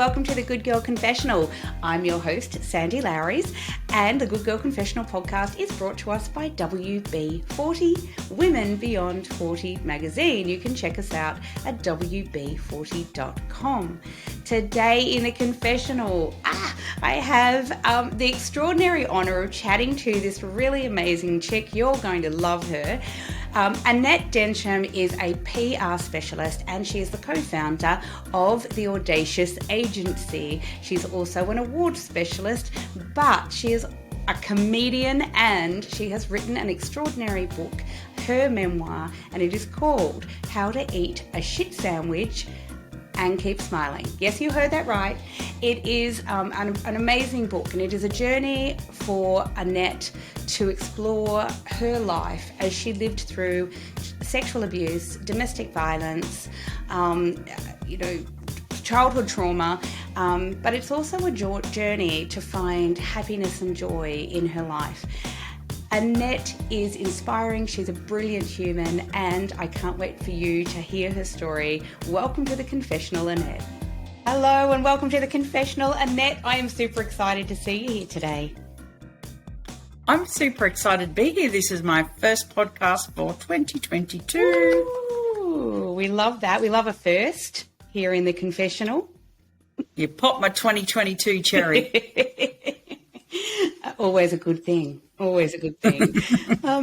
welcome to the Good Girl Confessional. I'm your host, Sandy Lowrys, and the Good Girl Confessional podcast is brought to us by WB40, Women Beyond 40 magazine. You can check us out at WB40.com. Today in the confessional, I have the extraordinary honour of chatting to this really amazing chick. You're going to love her. Annette Densham is a PR specialist and she is the co-founder of the Audacious Agency. She's also an award specialist, but she is a comedian and she has written an extraordinary book, her memoir, and it is called How to Eat a Shit Sandwich and Keep Smiling. Yes, you heard that right. It is an amazing book, and it is a journey for Annette to explore her life as she lived through sexual abuse, domestic violence, childhood trauma, but it's also a journey to find happiness and joy in her life. Annette is inspiring, she's a brilliant human, and I can't wait for you to hear her story. Welcome to the Confessional, Annette. Hello and welcome to the Confessional, Annette. I am super excited to see you here today. I'm super excited to be here. This is my first podcast for 2022. Ooh, we love that. We love a first here in the Confessional. You popped my 2022 cherry. Always a good thing. Always a good thing.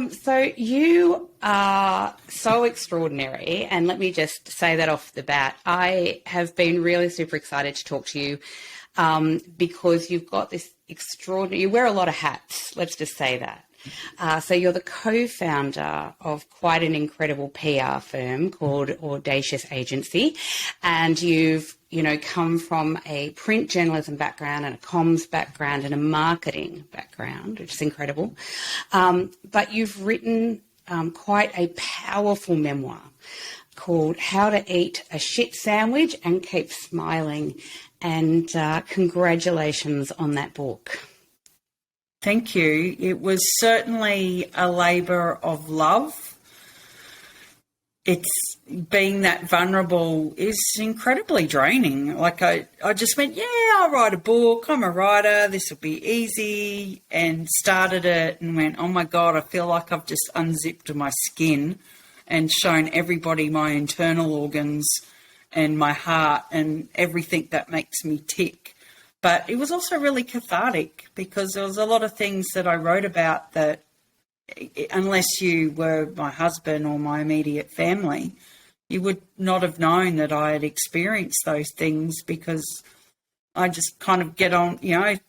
So you are so extraordinary, and let me just say that off the bat. I have been really super excited to talk to you because you've got this extraordinary, you wear a lot of hats, let's just say that. So you're the co-founder of quite an incredible PR firm called Audacious Agency, and you've come from a print journalism background and a comms background and a marketing background, which is incredible. But you've written quite a powerful memoir called How to Eat a Shit Sandwich and Keep Smiling. And congratulations on that book. Thank you. It was certainly a labour of love. It's being that vulnerable is incredibly draining. Like I just went, yeah, I'll write a book. I'm a writer. This will be easy. And started it and went, oh my God, I feel like I've just unzipped my skin and shown everybody my internal organs and my heart and everything that makes me tick. But it was also really cathartic because there was a lot of things that I wrote about that unless you were my husband or my immediate family, you would not have known that I had experienced those things because I just kind of get on,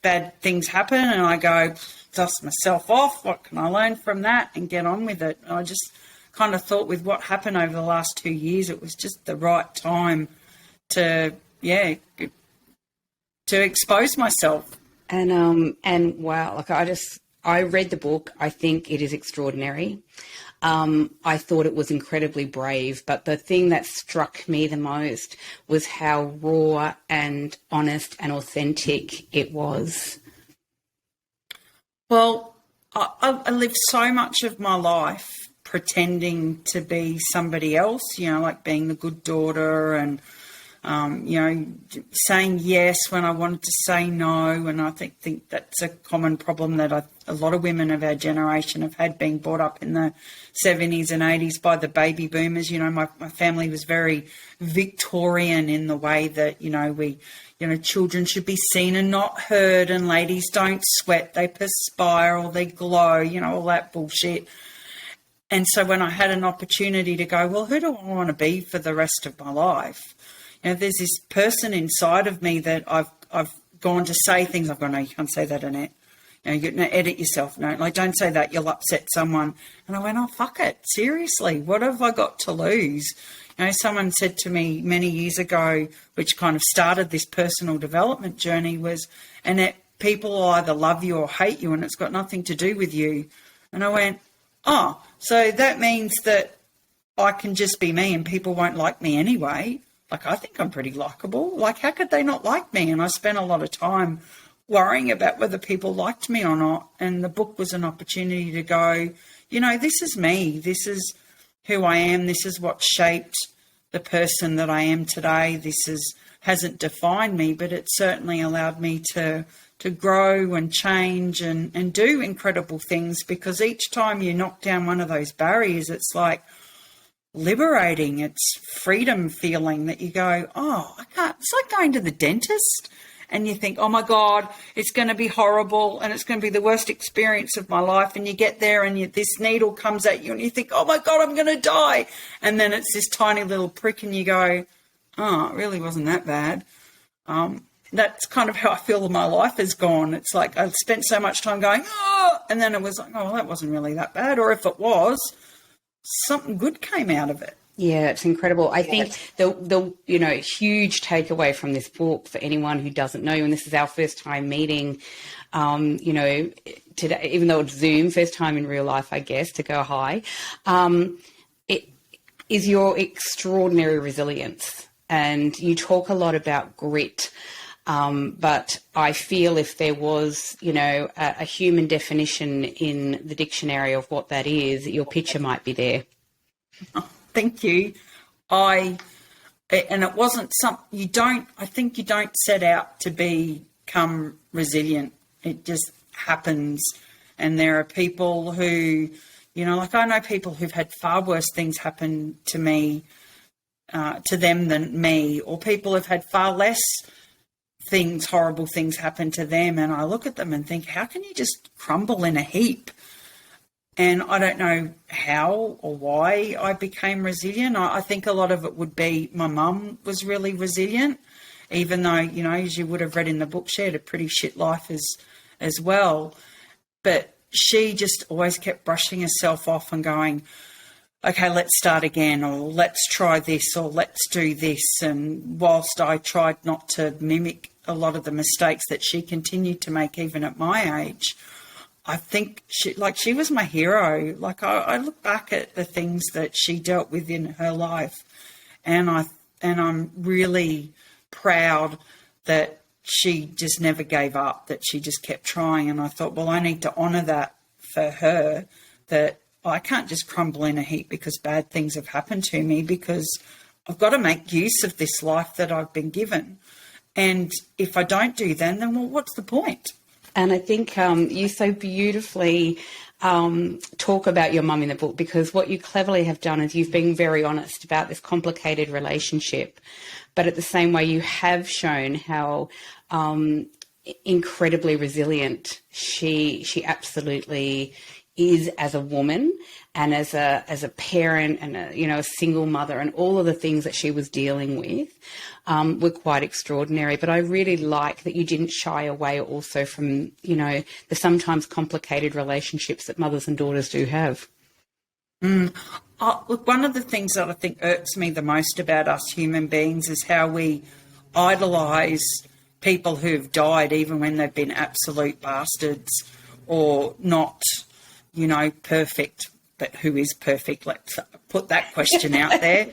bad things happen and I go, dust myself off. What can I learn from that and get on with it? And I just kind of thought with what happened over the last 2 years, it was just the right time to expose myself. And wow, I read the book. I think it is extraordinary. I thought it was incredibly brave, but the thing that struck me the most was how raw and honest and authentic it was. Well, I lived so much of my life pretending to be somebody else, like being the good daughter and saying yes when I wanted to say no. And I think that's a common problem that a lot of women of our generation have had, being brought up in the 70s and 80s by the baby boomers. My family was very Victorian in the way that, children should be seen and not heard, and ladies don't sweat, they perspire or they glow, all that bullshit. And so when I had an opportunity to go, well, who do I want to be for the rest of my life? There's this person inside of me that I've gone to say things. I've gone, no, you can't say that, Annette. You're going to edit yourself. No, don't say that. You'll upset someone. And I went, oh, fuck it. Seriously, what have I got to lose? Someone said to me many years ago, which kind of started this personal development journey, was, Annette, people will either love you or hate you, and it's got nothing to do with you. And I went, oh, so that means that I can just be me and people won't like me anyway. Like, I think I'm pretty likable. Like, how could they not like me? And I spent a lot of time worrying about whether people liked me or not. And the book was an opportunity to go, this is me. This is who I am. This is what shaped the person that I am today. This is hasn't defined me, but it certainly allowed me to grow and change and do incredible things, because each time you knock down one of those barriers, it's like liberating. It's freedom feeling that you go, oh, I can't. It's like going to the dentist and you think, oh my God, it's going to be horrible and it's going to be the worst experience of my life. And you get there and this needle comes at you and you think, oh my God, I'm going to die. And then it's this tiny little prick and you go, oh, it really wasn't that bad. That's kind of how I feel my life has gone. It's like I've spent so much time going, oh, and then it was like, oh, well, that wasn't really that bad. Or if it was, something good came out of it. Yeah, it's incredible. I think the huge takeaway from this book for anyone who doesn't know you, and this is our first time meeting, today, even though it's Zoom, first time in real life, I guess, to go hi, it is your extraordinary resilience. And you talk a lot about grit, but I feel if there was, a human definition in the dictionary of what that is, your picture might be there. Oh, thank you. And it wasn't I think you don't set out to become resilient. It just happens. And there are people who, like I know people who've had far worse things happen to them than me, or people have had far less horrible things happen to them. And I look at them and think, how can you just crumble in a heap? And I don't know how or why I became resilient. I think a lot of it would be my mum was really resilient, even though, as you would have read in the book, she had a pretty shit life as well. But she just always kept brushing herself off and going, okay, let's start again, or let's try this, or let's do this. And whilst I tried not to mimic a lot of the mistakes that she continued to make even at my age, I think she was my hero. Like I look back at the things that she dealt with in her life, and I'm really proud that she just never gave up, that she just kept trying. And I thought, well, I need to honour that for her, that I can't just crumble in a heap because bad things have happened to me, because I've got to make use of this life that I've been given. And if I don't do that, then well, what's the point? And I think you so beautifully talk about your mum in the book, because what you cleverly have done is you've been very honest about this complicated relationship, but at the same way you have shown how incredibly resilient she absolutely is as a woman and as a parent and a single mother, and all of the things that she was dealing with were quite extraordinary. But I really like that you didn't shy away also from, the sometimes complicated relationships that mothers and daughters do have. Look, one of the things that I think irks me the most about us human beings is how we idolise people who've died even when they've been absolute bastards or not, perfect. But who is perfect? Let's put that question out there.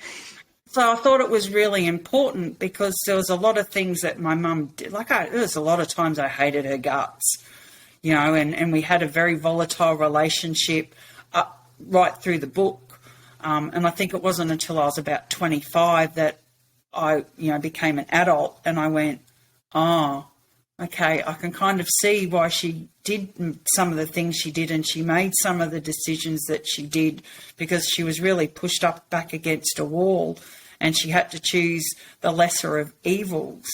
So I thought it was really important, because there was a lot of things that my mum did. There was a lot of times I hated her guts, and we had a very volatile relationship right through the book. And I think it wasn't until I was about 25 that I, became an adult, and I went, oh, okay, I can kind of see why she did some of the things she did, and she made some of the decisions that she did, because she was really pushed up back against a wall and she had to choose the lesser of evils.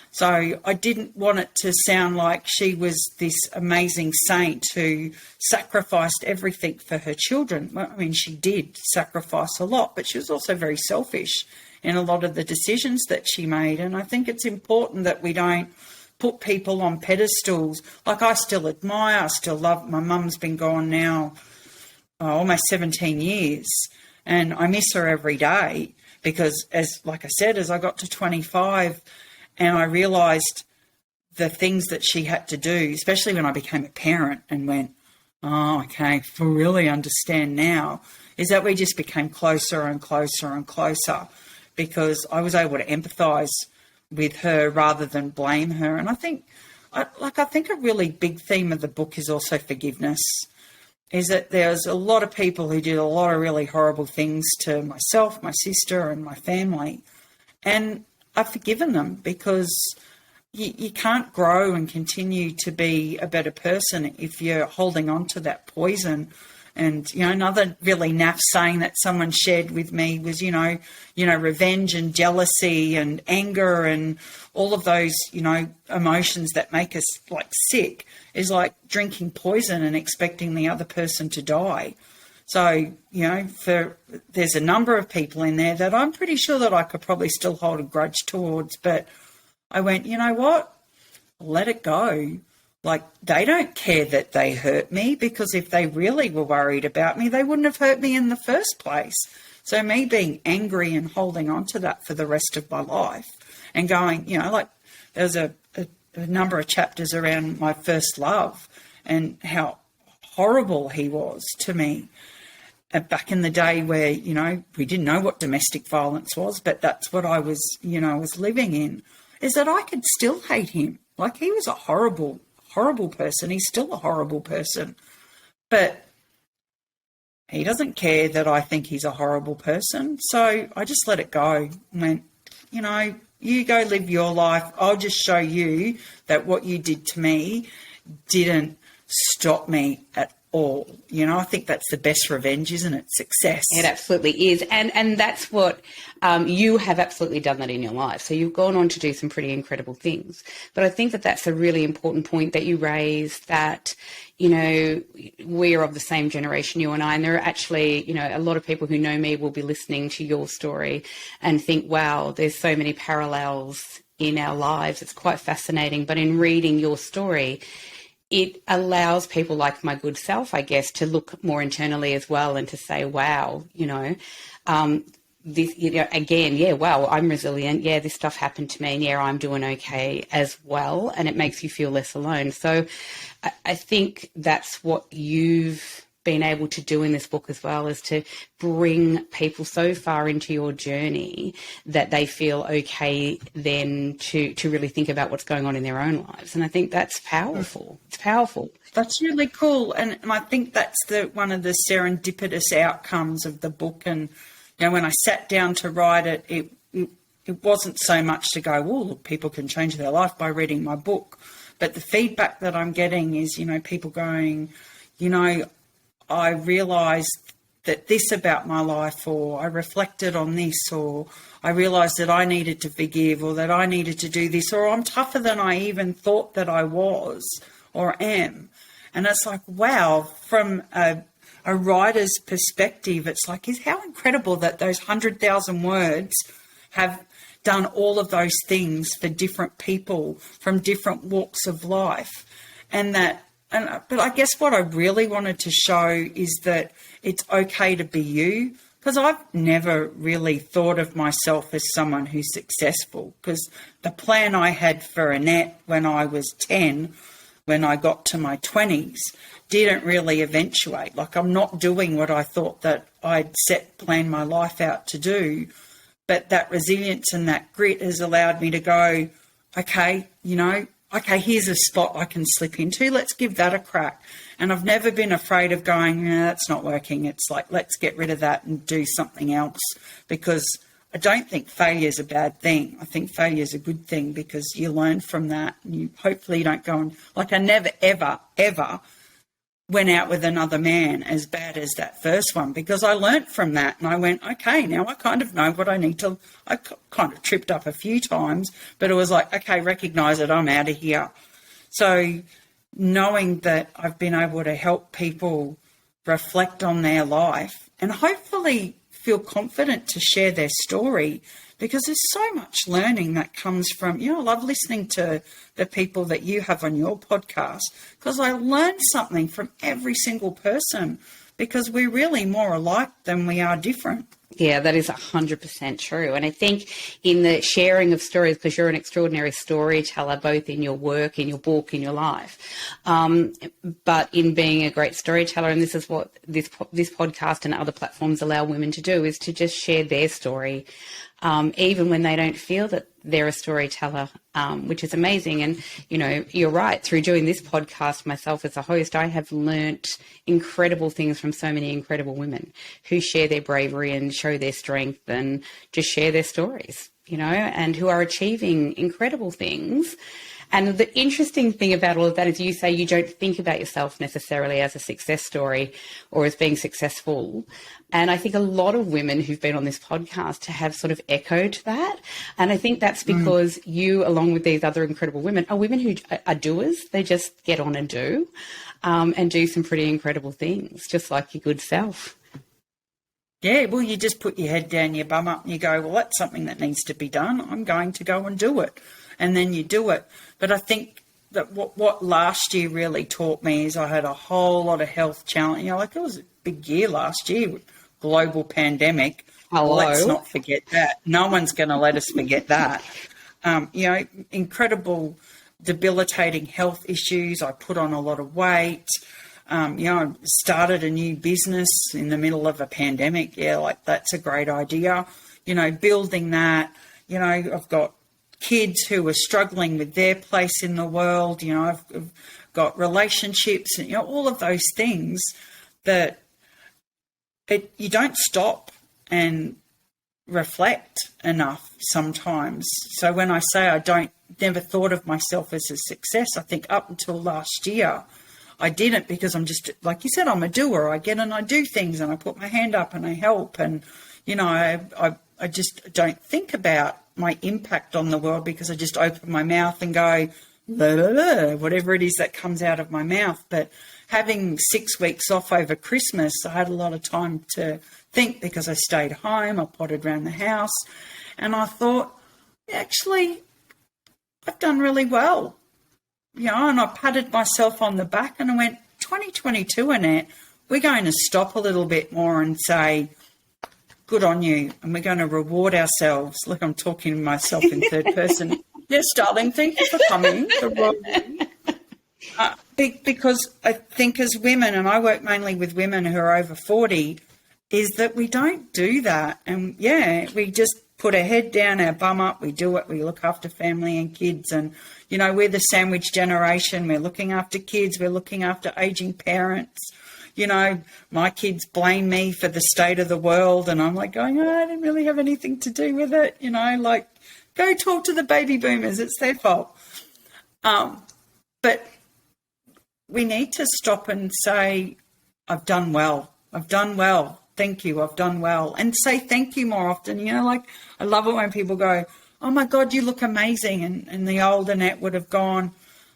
So I didn't want it to sound like she was this amazing saint who sacrificed everything for her children. Well, I mean, she did sacrifice a lot, but she was also very selfish in a lot of the decisions that she made. And I think it's important that we don't put people on pedestals. Like, I still admire, I still love, my mum's been gone now almost 17 years, and I miss her every day, because like I said, as I got to 25 and I realised the things that she had to do, especially when I became a parent and went, oh, okay, I really understand now, is that we just became closer and closer and closer, because I was able to empathise with her rather than blame her. And I think a really big theme of the book is also forgiveness, is that there's a lot of people who did a lot of really horrible things to myself, my sister and my family. And I've forgiven them, because you can't grow and continue to be a better person if you're holding on to that poison. And, another really naff saying that someone shared with me was, revenge and jealousy and anger and all of those, emotions that make us like sick is like drinking poison and expecting the other person to die. So, there's a number of people in there that I'm pretty sure that I could probably still hold a grudge towards, but I went, you know what? Let it go. Like, they don't care that they hurt me, because if they really were worried about me, they wouldn't have hurt me in the first place. So me being angry and holding on to that for the rest of my life and going, there's a number of chapters around my first love and how horrible he was to me. Back in the day where, we didn't know what domestic violence was, but that's what I was, was living in, is that I could still hate him. Like, he was a horrible person. He's still a horrible person. But he doesn't care that I think he's a horrible person. So I just let it go. I went, you go live your life. I'll just show you that what you did to me didn't stop me at all. I think that's the best revenge, isn't it? Success. It absolutely is. And that's what you have absolutely done that in your life. So you've gone on to do some pretty incredible things. But I think that that's a really important point that you raised, that, we are of the same generation, you and I, and there are actually, a lot of people who know me will be listening to your story and think, wow, there's so many parallels in our lives. It's quite fascinating. But in reading your story, it allows people like my good self, I guess, to look more internally as well and to say, wow, this, again, yeah, wow, I'm resilient. Yeah, this stuff happened to me. And yeah, I'm doing okay as well. And it makes you feel less alone. So I think that's what you've been able to do in this book as well, is to bring people so far into your journey that they feel okay then to really think about what's going on in their own lives. And I think that's powerful. It's powerful. That's really cool. And I think that's one of the serendipitous outcomes of the book. And, when I sat down to write it, it wasn't so much to go, oh, look, people can change their life by reading my book. But the feedback that I'm getting is, people going, I realised that this about my life, or I reflected on this, or I realised that I needed to forgive, or that I needed to do this, or I'm tougher than I even thought that I was or am. And it's like, wow, from a writer's perspective, it's like, how incredible that those 100,000 words have done all of those things for different people from different walks of life. But I guess what I really wanted to show is that it's okay to be you, because I've never really thought of myself as someone who's successful, because the plan I had for Annette when I was 10, when I got to my 20s, didn't really eventuate. Like, I'm not doing what I thought that I'd planned my life out to do. But that resilience and that grit has allowed me to go, okay, here's a spot I can slip into. Let's give that a crack. And I've never been afraid of going, that's not working. It's like, let's get rid of that and do something else, because I don't think failure is a bad thing. I think failure is a good thing, because you learn from that, and you hopefully don't go and, like, I never, ever, ever went out with another man as bad as that first one, because I learnt from that and I went, okay, now I kind of know what I need to. I kind of tripped up a few times, but it was like, okay, recognise it, I'm out of here. So knowing that I've been able to help people reflect on their life and hopefully feel confident to share their story, because there's so much learning that comes from, I love listening to the people that you have on your podcast, because I learn something from every single person, because we're really more alike than we are different. Yeah, that is 100% true. And I think in the sharing of stories, because you're an extraordinary storyteller, both in your work, in your book, in your life, but in being a great storyteller, and this is what this podcast and other platforms allow women to do, is to just share their story, even when they don't feel that they're a storyteller, which is amazing. And, you're right. Through doing this podcast, myself as a host, I have learnt incredible things from so many incredible women who share their bravery and show their strength and just share their stories. you know, and who are achieving incredible things. And the interesting thing about all of that is you say you don't think about yourself necessarily as a success story or as being successful. And I think a lot of women who've been on this podcast have sort of echoed that. And I think that's because you, along with these other incredible women, are women who are doers. They just get on and do some pretty incredible things, just like your good self. Yeah, well, you just put your head down, your bum up, and you go, well, that's something that needs to be done. I'm going to go and do it. And then you do it. But I think that what last year really taught me is I had a whole lot of health challenge. You know, like it was a big year last year, global pandemic. Hello. Let's not forget that. No one's going to let us forget that. You know, incredible debilitating health issues. I put on a lot of weight. You know, I started a new business in the middle of a pandemic. Yeah, like that's a great idea. You know, building that. You know, I've got kids who are struggling with their place in the world. You know, I've got relationships and, you know, all of those things that you don't stop and reflect enough sometimes. So when I say I never thought of myself as a success, I think up until last year, I didn't, because I'm just, like you said, I'm a doer. I get and I do things and I put my hand up and I help. And, you know, I just don't think about my impact on the world because I just open my mouth and go, blah, blah, blah, whatever it is that comes out of my mouth. But having 6 weeks off over Christmas, I had a lot of time to think because I stayed home, I potted around the house, and I thought, actually, I've done really well. You know, and I patted myself on the back and I went, 2022, Annette, we're going to stop a little bit more and say, good on you, and we're going to reward ourselves. Look, I'm talking to myself in third person. Yes, darling, thank you for coming. Because I think as women, and I work mainly with women who are over 40, is that we don't do that. And, yeah, we just put our head down, our bum up, we do it, we look after family and kids. And, you know, we're the sandwich generation. We're looking after kids. We're looking after ageing parents. You know, my kids blame me for the state of the world, and I'm like going, oh, I didn't really have anything to do with it. You know, like, go talk to the baby boomers. It's their fault. But we need to stop and say, I've done well. I've done well. Thank you. I've done well. And say thank you more often. You know, like, I love it when people go, oh, my God, you look amazing. And the old Annette would have gone,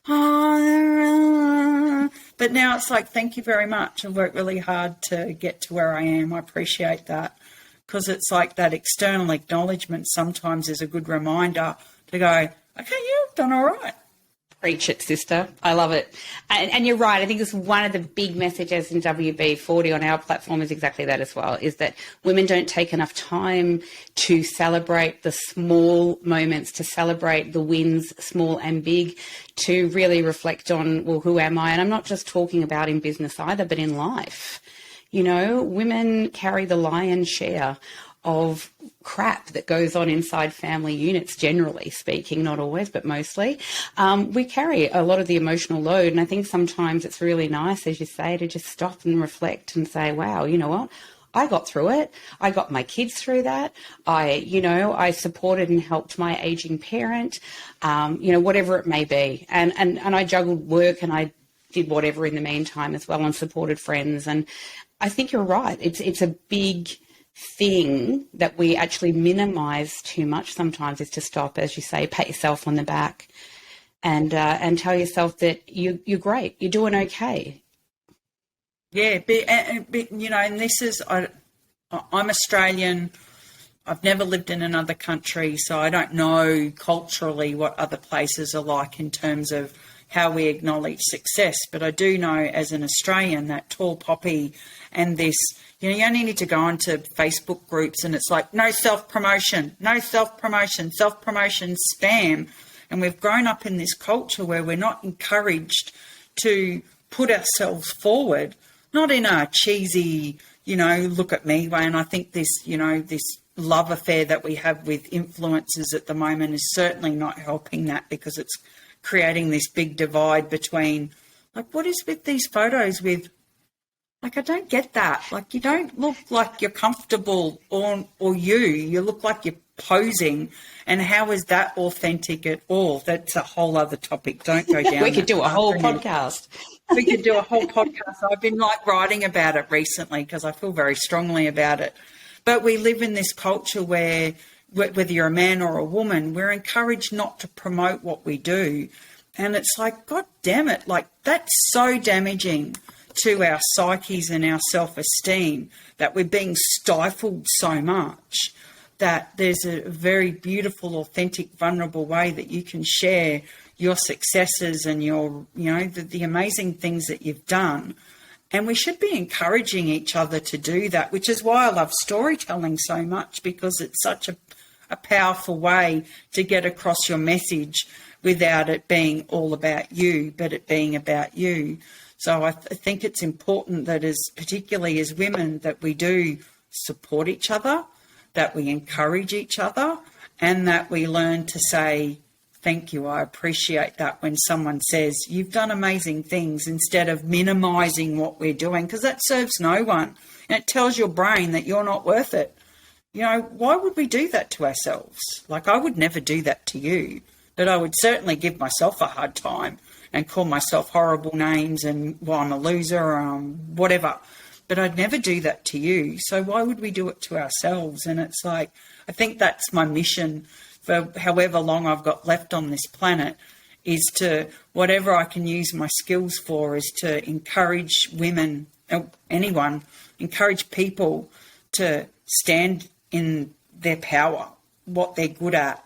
oh, but now it's like, thank you very much. I've worked really hard to get to where I am. I appreciate that, because it's like that external acknowledgement sometimes is a good reminder to go, okay, you've done all right. Preach it, sister. I love it. And you're right. I think it's one of the big messages in WB40 on our platform is exactly that as well, is that women don't take enough time to celebrate the small moments, to celebrate the wins, small and big, to really reflect on, well, who am I? And I'm not just talking about in business either, but in life. You know, women carry the lion's share of crap that goes on inside family units, generally speaking, not always, but mostly. We carry a lot of the emotional load. And I think sometimes it's really nice, as you say, to just stop and reflect and say, wow, you know what? I got through it. I got my kids through that. I supported and helped my aging parent, whatever it may be. And I juggled work and I did whatever in the meantime as well and supported friends. And I think you're right. It's a big thing that we actually minimize too much sometimes, is to stop, as you say, pat yourself on the back and tell yourself that you're great, you're doing okay. Yeah, but you know, and this is, I'm Australian. I've never lived in another country, so I don't know culturally what other places are like in terms of how we acknowledge success. But I do know as an Australian that tall poppy and this, you know, you only need to go onto Facebook groups and it's like, no self-promotion, self-promotion, spam. And we've grown up in this culture where we're not encouraged to put ourselves forward, not in a cheesy, you know, look at me way. And I think this, you know, this love affair that we have with influencers at the moment is certainly not helping that, because it's creating this big divide between, like, what is with these photos with, like, I don't get that. Like, you don't look like you're comfortable or you look like you're posing, and how is that authentic at all? That's a whole other topic. Don't go down. We could do a whole Brennan. podcast. We could do a whole podcast. I've been writing about it recently because I feel very strongly about it. But we live in this culture where whether you're a man or a woman, we're encouraged not to promote what we do. And it's like, God damn it, like that's so damaging to our psyches and our self-esteem that we're being stifled so much that there's a very beautiful, authentic, vulnerable way that you can share your successes and your, the amazing things that you've done. And we should be encouraging each other to do that, which is why I love storytelling so much, because it's such a powerful way to get across your message without it being all about you, but it being about you. So I think it's important that particularly as women, that we do support each other, that we encourage each other, and that we learn to say, thank you, I appreciate that, when someone says, you've done amazing things, instead of minimising what we're doing, because that serves no one. And it tells your brain that you're not worth it. Why would we do that to ourselves? Like, I would never do that to you, but I would certainly give myself a hard time and call myself horrible names and, well, I'm a loser, whatever. But I'd never do that to you. So why would we do it to ourselves? And it's like, I think that's my mission for however long I've got left on this planet, is to, whatever I can use my skills for, is to encourage women, anyone, encourage people to stand in their power, what they're good at,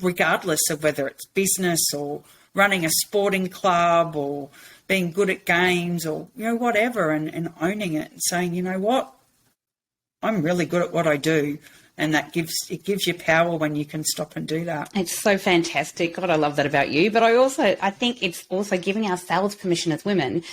regardless of whether it's business or running a sporting club or being good at games or, whatever, and owning it and saying, you know what, I'm really good at what I do. And that gives you power when you can stop and do that. It's so fantastic. God, I love that about you. But I think it's also giving ourselves permission as women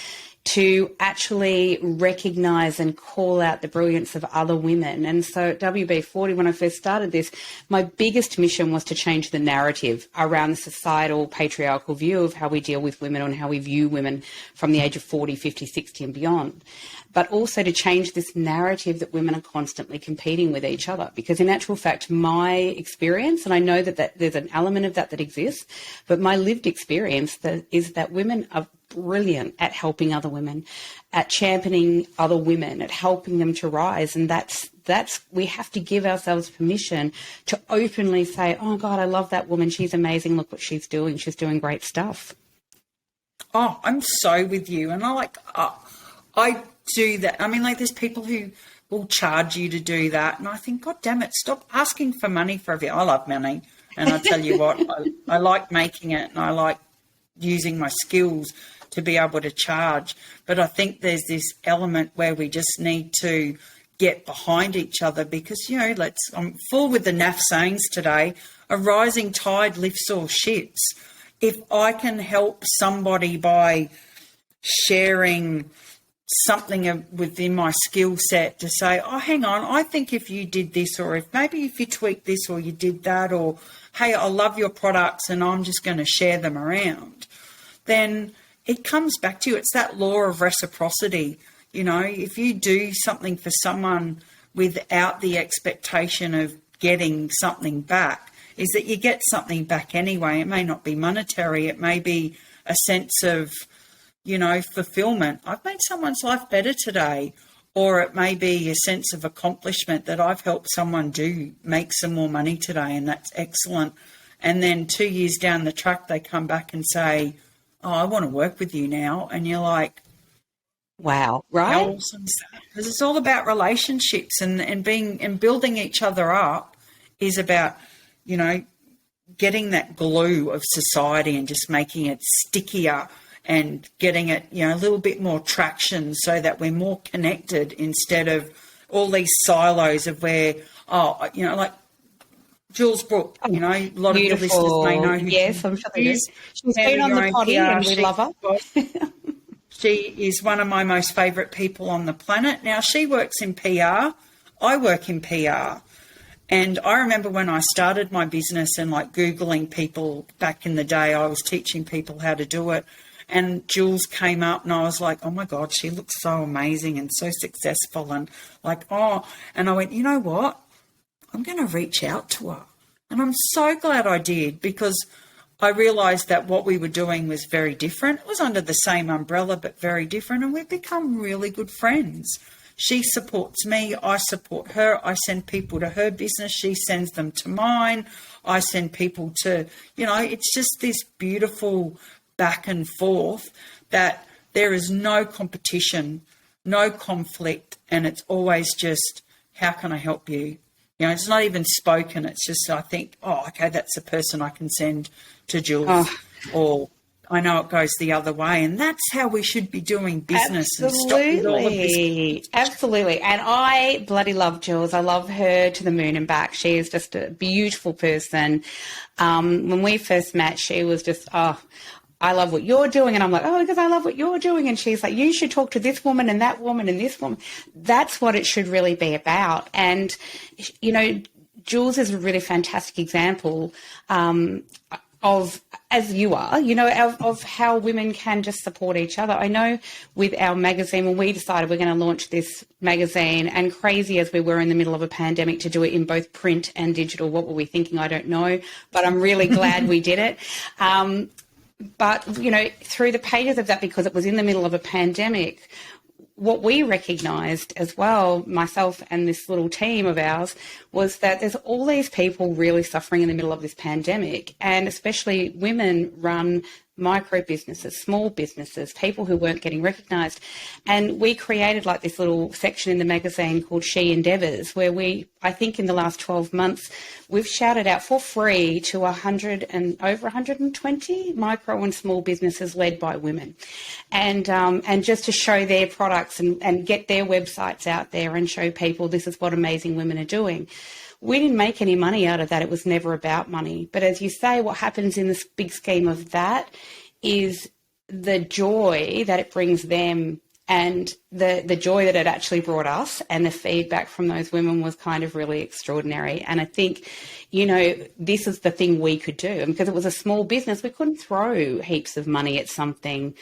to actually recognise and call out the brilliance of other women. And so at WB40, when I first started this, my biggest mission was to change the narrative around the societal patriarchal view of how we deal with women and how we view women from the age of 40, 50, 60 and beyond. But also to change this narrative that women are constantly competing with each other. Because in actual fact, my experience, and I know that there's an element of that exists, but my lived experience is that women are brilliant at helping other women, at championing other women, at helping them to rise. And that's we have to give ourselves permission to openly say, oh God, I love that woman. She's amazing. Look what she's doing. She's doing great stuff. Oh, I'm so with you. And I do that. I mean, like, there's people who will charge you to do that. And I think, God damn it, stop asking for money for everything. I love money. And I tell you what, I like making it, and I like using my skills to be able to charge. But I think there's this element where we just need to get behind each other, because, I'm full with the NAF sayings today, a rising tide lifts all ships. If I can help somebody by sharing something within my skill set to say, oh, hang on, I think if you did this, or if you tweaked this or you did that, or, hey, I love your products and I'm just going to share them around, then it comes back to you. It's that law of reciprocity. If you do something for someone without the expectation of getting something back, is that you get something back anyway. It may not be monetary. It may be a sense of, fulfillment. I've made someone's life better today. Or it may be a sense of accomplishment that I've helped someone make some more money today, and that's excellent. And then 2 years down the track, they come back and say, oh, I want to work with you now. And you're like, wow, right? How awesome is that? Because it's all about relationships, and building each other up is about, getting that glue of society and just making it stickier and getting it, a little bit more traction, so that we're more connected, instead of all these silos of where, like Jules Brooke, a lot of your listeners may know who yes, I'm sure they do. She's been on the potty and we love her. She is one of my most favourite people on the planet. Now, she works in PR. I work in PR. And I remember when I started my business and Googling people back in the day, I was teaching people how to do it. And Jules came up and I was like, oh my God, she looks so amazing and so successful. And and I went, you know what? I'm going to reach out to her. And I'm so glad I did, because I realised that what we were doing was very different. It was under the same umbrella, but very different. And we've become really good friends. She supports me. I support her. I send people to her business. She sends them to mine. I send people to, it's just this beautiful back and forth that there is no competition, no conflict. And it's always just, how can I help you? It's not even spoken. It's just, I think, okay, that's the person I can send to Jules. Or I know it goes the other way. And that's how we should be doing business. Absolutely. And stop with all of this. Absolutely. And I bloody love Jules. I love her to the moon and back. She is just a beautiful person. When we first met, she was just, I love what you're doing. And I'm like, because I love what you're doing. And she's like, you should talk to this woman and that woman and this woman. That's what it should really be about. And, Jules is a really fantastic example of, as you are, of how women can just support each other. I know with our magazine, when we decided we're going to launch this magazine, and crazy as we were in the middle of a pandemic to do it in both print and digital, what were we thinking? I don't know, but I'm really glad we did it. But, through the pages of that, because it was in the middle of a pandemic, what we recognised as well, myself and this little team of ours, was that there's all these people really suffering in the middle of this pandemic, and especially women run micro businesses, small businesses, people who weren't getting recognised. And we created like this little section in the magazine called She Endeavours, where I think in the last 12 months, we've shouted out for free to over 120 micro and small businesses led by women. And just to show their products and get their websites out there and show people this is what amazing women are doing. We didn't make any money out of that. It was never about money. But as you say, what happens in this big scheme of that is the joy that it brings them, and the joy that it actually brought us, and the feedback from those women was kind of really extraordinary. And I think, this is the thing we could do. And because it was a small business, we couldn't throw heaps of money at something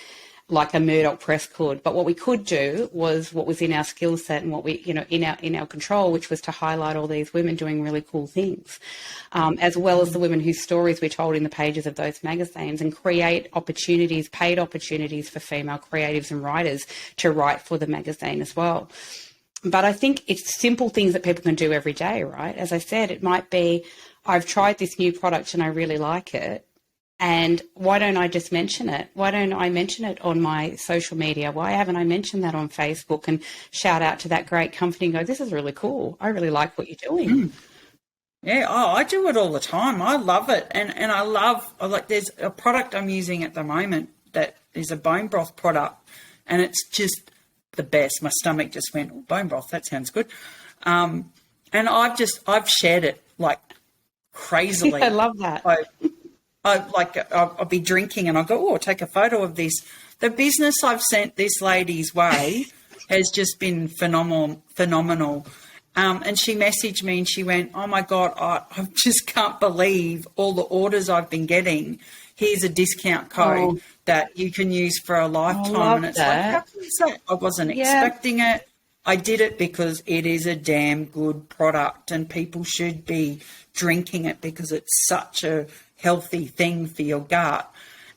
like a Murdoch press could. But what we could do was what was in our skill set and what we, in our control, which was to highlight all these women doing really cool things, as well as the women whose stories we told in the pages of those magazines, and create opportunities, paid opportunities for female creatives and writers to write for the magazine as well. But I think it's simple things that people can do every day, right? As I said, it might be, I've tried this new product and I really like it. And why don't I just mention it? Why don't I mention it on my social media? Why haven't I mentioned that on Facebook and shout out to that great company and go, this is really cool. I really like what you're doing. Yeah, I do it all the time. I love it. And I like, there's a product I'm using at the moment that is a bone broth product, and it's just the best. My stomach just went, oh, bone broth, that sounds good. And I've shared it like crazily. I love that. I'll be drinking and I'll go, I'll take a photo of this. The business I've sent this lady's way has just been phenomenal. And she messaged me and she went, oh, my God, I just can't believe all the orders I've been getting. Here's a discount code that you can use for a lifetime. And it's like, how can you say? I wasn't expecting it. I did it because it is a damn good product and people should be drinking it because it's such a healthy thing for your gut.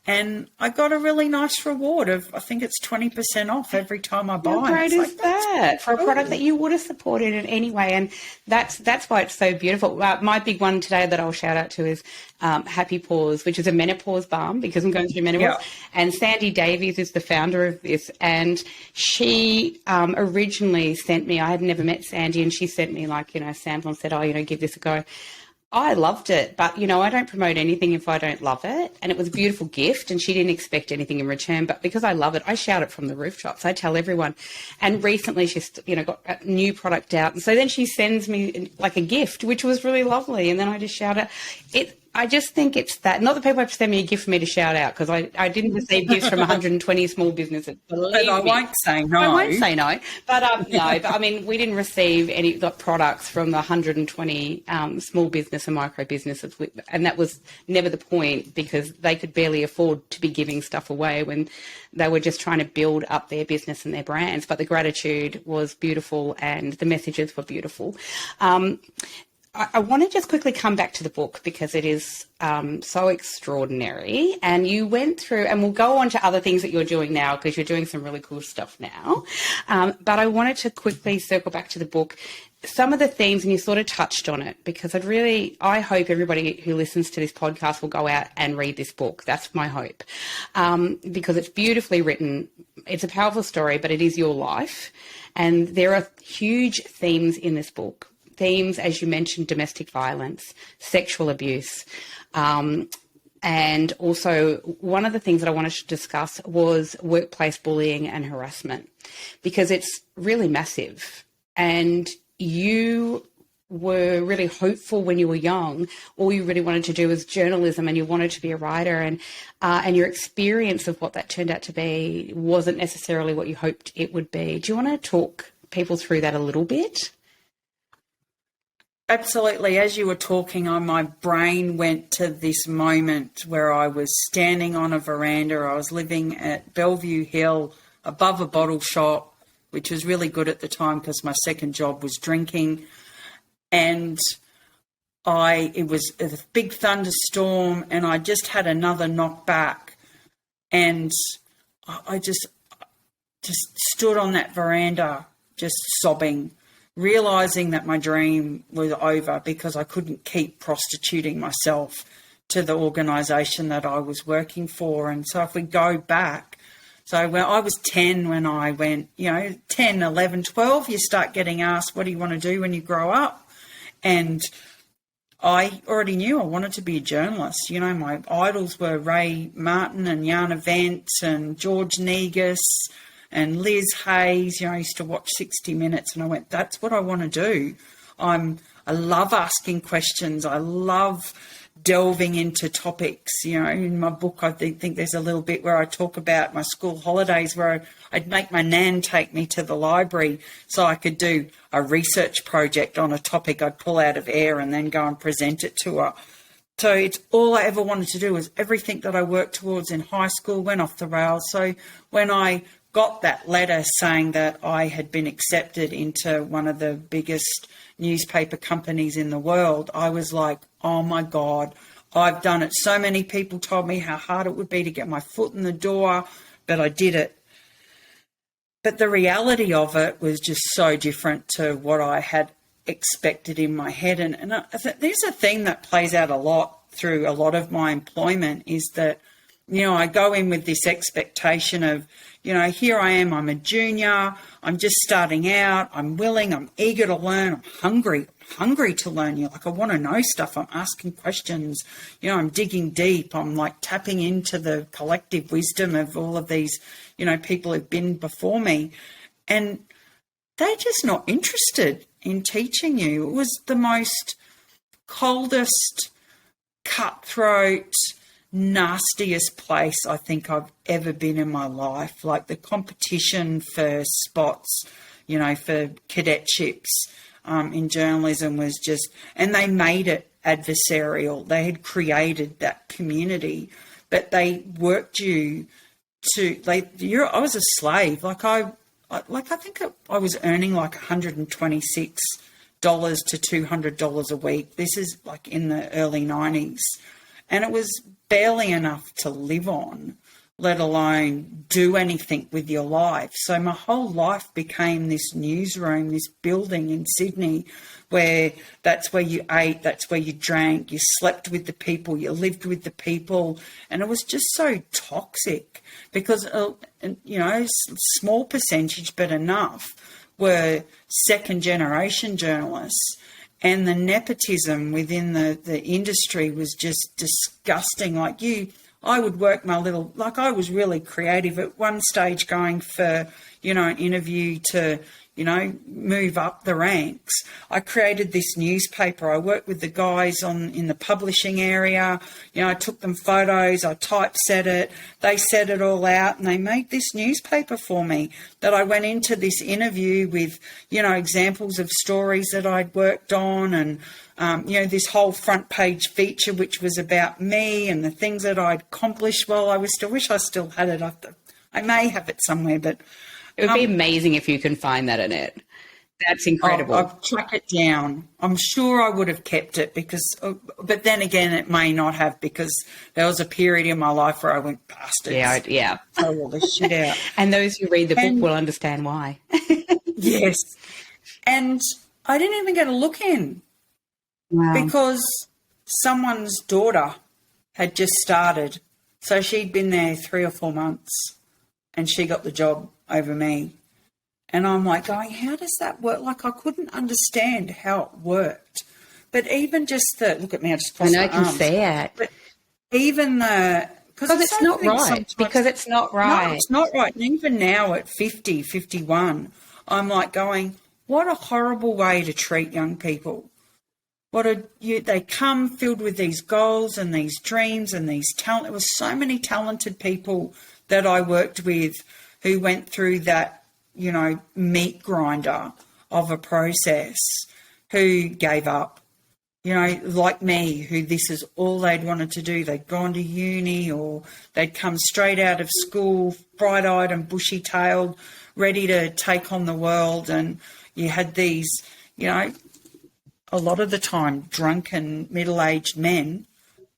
And I got a really nice reward of, I think it's 20% off every time I buy. How great is that for a product that you would have supported in any way? And that's why it's so beautiful. My big one today that I'll shout out to is Happy Pause, which is a menopause balm because I'm going through menopause. Yeah. And Sandy Davies is the founder of this. And she originally sent me, I had never met Sandy, and she sent me sample and said, give this a go. I loved it, but, I don't promote anything if I don't love it. And it was a beautiful gift and she didn't expect anything in return. But because I love it, I shout it from the rooftops. I tell everyone. And recently she's, got a new product out. And so then she sends me like a gift, which was really lovely. And then I just shout it. I just think it's that. Not that people have to send me a gift for me to shout out, because I didn't receive gifts from 120 small businesses. I won't say no. I won't say no. But no, but we didn't receive any products from the 120 small business and micro businesses. And that was never the point, because they could barely afford to be giving stuff away when they were just trying to build up their business and their brands. But the gratitude was beautiful and the messages were beautiful. I want to just quickly come back to the book because it is so extraordinary. And you went through, and we'll go on to other things that you're doing now because you're doing some really cool stuff now. But I wanted to quickly circle back to the book. Some of the themes, and you sort of touched on it, because I hope everybody who listens to this podcast will go out and read this book. That's my hope, because it's beautifully written. It's a powerful story, but it is your life. And there are huge themes in this book. Themes, as you mentioned, domestic violence, sexual abuse. And also one of the things that I wanted to discuss was workplace bullying and harassment, because it's really massive. And you were really hopeful when you were young. All you really wanted to do was journalism, and you wanted to be a writer, and your experience of what that turned out to be wasn't necessarily what you hoped it would be. Do you want to talk people through that a little bit? Absolutely. As you were talking, my brain went to this moment where I was standing on a veranda. I was living at Bellevue Hill above a bottle shop, which was really good at the time because my second job was drinking. And it was a big thunderstorm, and I just had another knockback. And I just stood on that veranda, just sobbing, realising that my dream was over because I couldn't keep prostituting myself to the organisation that I was working for. And so if we go back, so when I was 10 when I went, 10, 11, 12, you start getting asked, what do you want to do when you grow up? And I already knew I wanted to be a journalist. My idols were Ray Martin and Jana Vent and George Negus and Liz Hayes. I used to watch 60 Minutes, and I went, that's what I want to do. I love asking questions. I love delving into topics. In my book, I think there's a little bit where I talk about my school holidays where I'd make my nan take me to the library so I could do a research project on a topic I'd pull out of air and then go and present it to her. So it's all I ever wanted to do. Was everything that I worked towards in high school went off the rails. So when I got that letter saying that I had been accepted into one of the biggest newspaper companies in the world, I was like, oh my God, I've done it. So many people told me how hard it would be to get my foot in the door, but I did it. But the reality of it was just so different to what I had expected in my head. And there's a thing that plays out a lot through a lot of my employment is that, I go in with this expectation of, here I am, I'm a junior, I'm just starting out, I'm willing, I'm eager to learn, I'm hungry to learn. I want to know stuff, I'm asking questions, I'm digging deep, I'm like tapping into the collective wisdom of all of these, people who've been before me. And they're just not interested in teaching you. It was the most coldest, cutthroat, nastiest place I think I've ever been in my life. Like the competition for spots, for cadetships in journalism was just, and they made it adversarial. They had created that community, but they worked you to, I was a slave. I think I was earning like $126 to $200 a week. This is like in the early 90s. And it was barely enough to live on, let alone do anything with your life. So my whole life became this newsroom, this building in Sydney where that's where you ate, that's where you drank, you slept with the people, you lived with the people. And it was just so toxic because, small percentage, but enough, were second-generation journalists. And the nepotism within the industry was just disgusting. I would work I was really creative at one stage going for, an interview to, move up the ranks. I created this newspaper. I worked with the guys in the publishing area. I took them photos. I typeset it. They set it all out and they made this newspaper for me that I went into this interview with, examples of stories that I'd worked on and, this whole front page feature, which was about me and the things that I'd accomplished while I was still, wish I still had it. I may have it somewhere, but it would be amazing if you can find that, Annette. That's incredible. I've tracked it down. I'm sure I would have kept it but then again, it may not have, because there was a period in my life where I went, bastards. Yeah. Throw all this shit out. And those who read the book will understand why. Yes. And I didn't even get a look in. Wow. Because someone's daughter had just started. So she'd been there 3 or 4 months and she got the job over me. And I'm like going, how does that work? Like, I couldn't understand how it worked. But even just look at me, I just crossed my arms. I know, I can see it. But even because it's not right. Because it's not right. No, it's not right. And even now at 50, 51, I'm like going, what a horrible way to treat young people. They come filled with these goals and these dreams and these talent. There were so many talented people that I worked with who went through that, meat grinder of a process, who gave up, like me, who this is all they'd wanted to do. They'd gone to uni, or they'd come straight out of school, bright-eyed and bushy-tailed, ready to take on the world. And you had these, a lot of the time drunken middle-aged men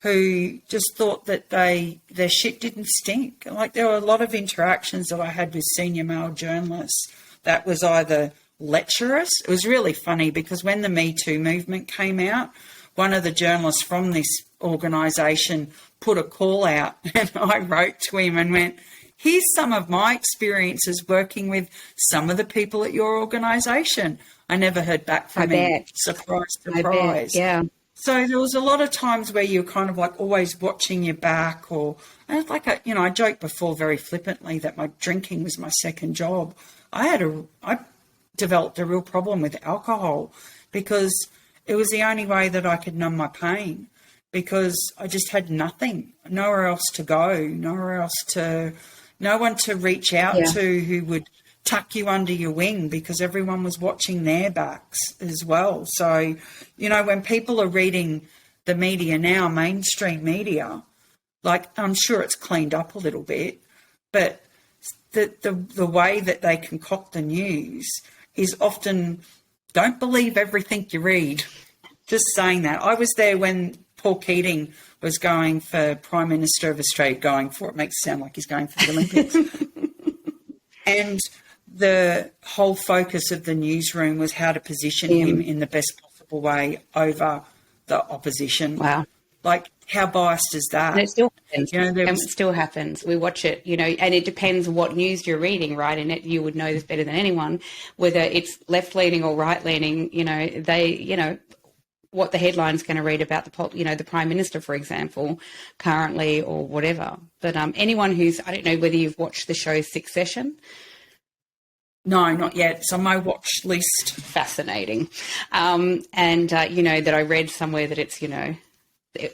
who just thought that their shit didn't stink. Like, there were a lot of interactions that I had with senior male journalists that was either lecherous. It was really funny because when the Me Too movement came out, one of the journalists from this organisation put a call out, and I wrote to him and went, here's some of my experiences working with some of the people at your organisation. I never heard back from him. Surprise, surprise. Yeah. So there was a lot of times where you're kind of like always watching your back, I joked before very flippantly that my drinking was my second job. I developed a real problem with alcohol because it was the only way that I could numb my pain, because I just had nothing, nowhere else to go, no one to reach out to who would tuck you under your wing, because everyone was watching their backs as well. So, when people are reading the media now, mainstream media, like, I'm sure it's cleaned up a little bit, but the way that they concoct the news is often, don't believe everything you read. Just saying that. I was there when Paul Keating was going for Prime Minister of Australia, it makes it sound like he's going for the Olympics. And the whole focus of the newsroom was how to position him in the best possible way over the opposition. Wow. Like, how biased is that? And it still happens. It still happens. We watch it, and it depends what news you're reading, right? And you would know this better than anyone, whether it's left-leaning or right-leaning, what the headline's going to read about the Prime Minister, for example, currently, or whatever. But anyone I don't know whether you've watched the show Succession. No, not yet. It's on my watch list. Fascinating. That I read somewhere that it's,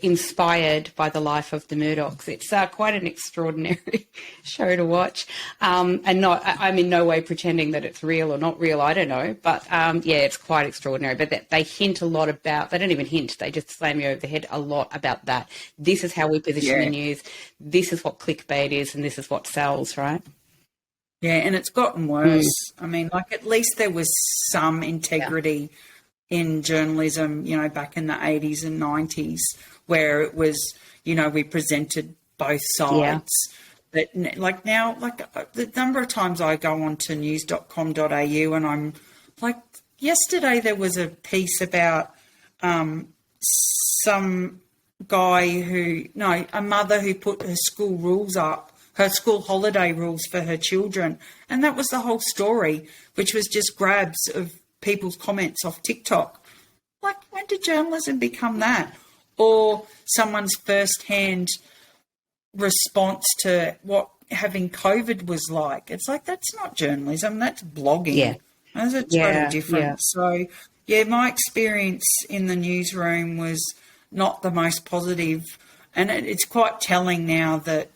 inspired by the life of the Murdochs. It's quite an extraordinary show to watch. I'm in no way pretending that it's real or not real. I don't know. But, it's quite extraordinary. But they hint a lot about, they don't even hint, they just slam you over the head a lot about that. This is how we position the news. This is what clickbait is, and this is what sells, right? Yeah, and it's gotten worse. I mean, like, at least there was some integrity in journalism, back in the 80s and 90s, where it was, we presented both sides. Yeah. But, like, now, like, the number of times I go on to news.com.au and I'm, like, yesterday there was a piece about some guy a mother who put her school rules up, her school holiday rules for her children. And that was the whole story, which was just grabs of people's comments off TikTok. Like, when did journalism become that? Or someone's first-hand response to what having COVID was like. It's like, that's not journalism, that's blogging. Yeah. That's a total difference. Yeah. So, my experience in the newsroom was not the most positive. And it's quite telling now that,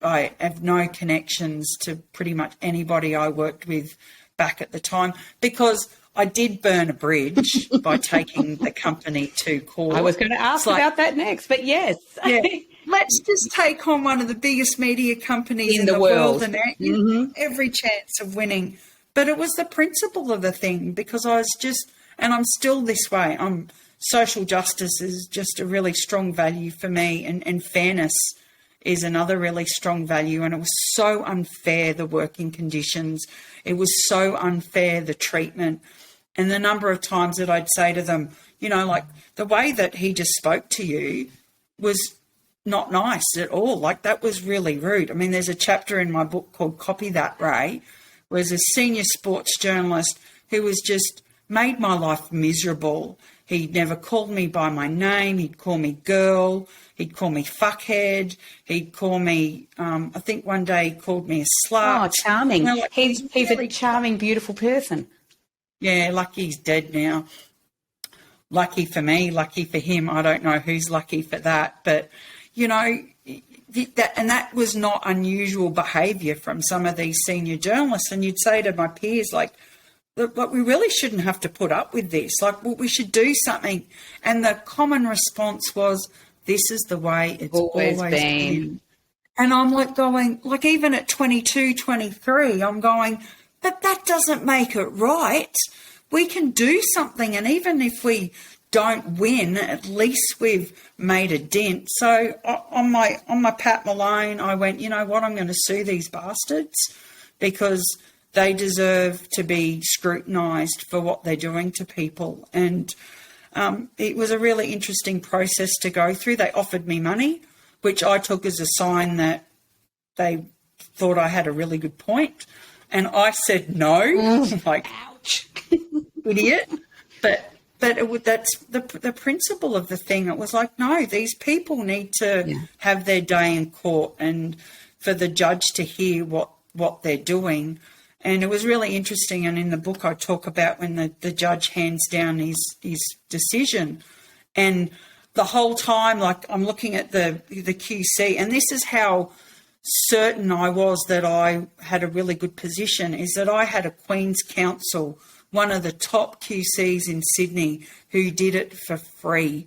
I have no connections to pretty much anybody I worked with back at the time, because I did burn a bridge by taking the company to court. I was going to ask about that next, but yes. Yeah, let's just take on one of the biggest media companies in the world and every chance of winning. But it was the principle of the thing, because I was just, and I'm still this way. Social justice is just a really strong value for me, and fairness is another really strong value. And it was so unfair, the working conditions. It was so unfair, the treatment. And the number of times that I'd say to them, you know, like, the way that he just spoke to you was not nice at all. Like, that was really rude. I mean, there's a chapter in my book called Copy That, Ray, where there's a senior sports journalist who was just made my life miserable. He never called me by my name. He'd call me girl. He'd call me fuckhead. He'd call me, I think one day he called me a slut. Oh, charming. You know, like, he's really a charming, beautiful person. Yeah, lucky he's dead now. Lucky for me, lucky for him. I don't know who's lucky for that. But, you know, that was not unusual behaviour from some of these senior journalists. And you'd say to my peers, like, but we really shouldn't have to put up with this. Like, well, we should do something. And the common response was, this is the way it's always been. And I'm like going, like, even at 22, 23, I'm going, but that doesn't make it right. We can do something. And even if we don't win, at least we've made a dent. So on my Pat Malone, I went, you know what, I'm going to sue these bastards, because they deserve to be scrutinised for what they're doing to people. And it was a really interesting process to go through. They offered me money, which I took as a sign that they thought I had a really good point. And I said no, like, ouch, idiot. But that's the principle of the thing. It was like, no, these people need to have their day in court, and for the judge to hear what they're doing. And it was really interesting. And in the book, I talk about when the judge hands down his decision, and the whole time, like, I'm looking at the QC, and this is how certain I was that I had a really good position, is that I had a Queen's Counsel, one of the top QCs in Sydney, who did it for free.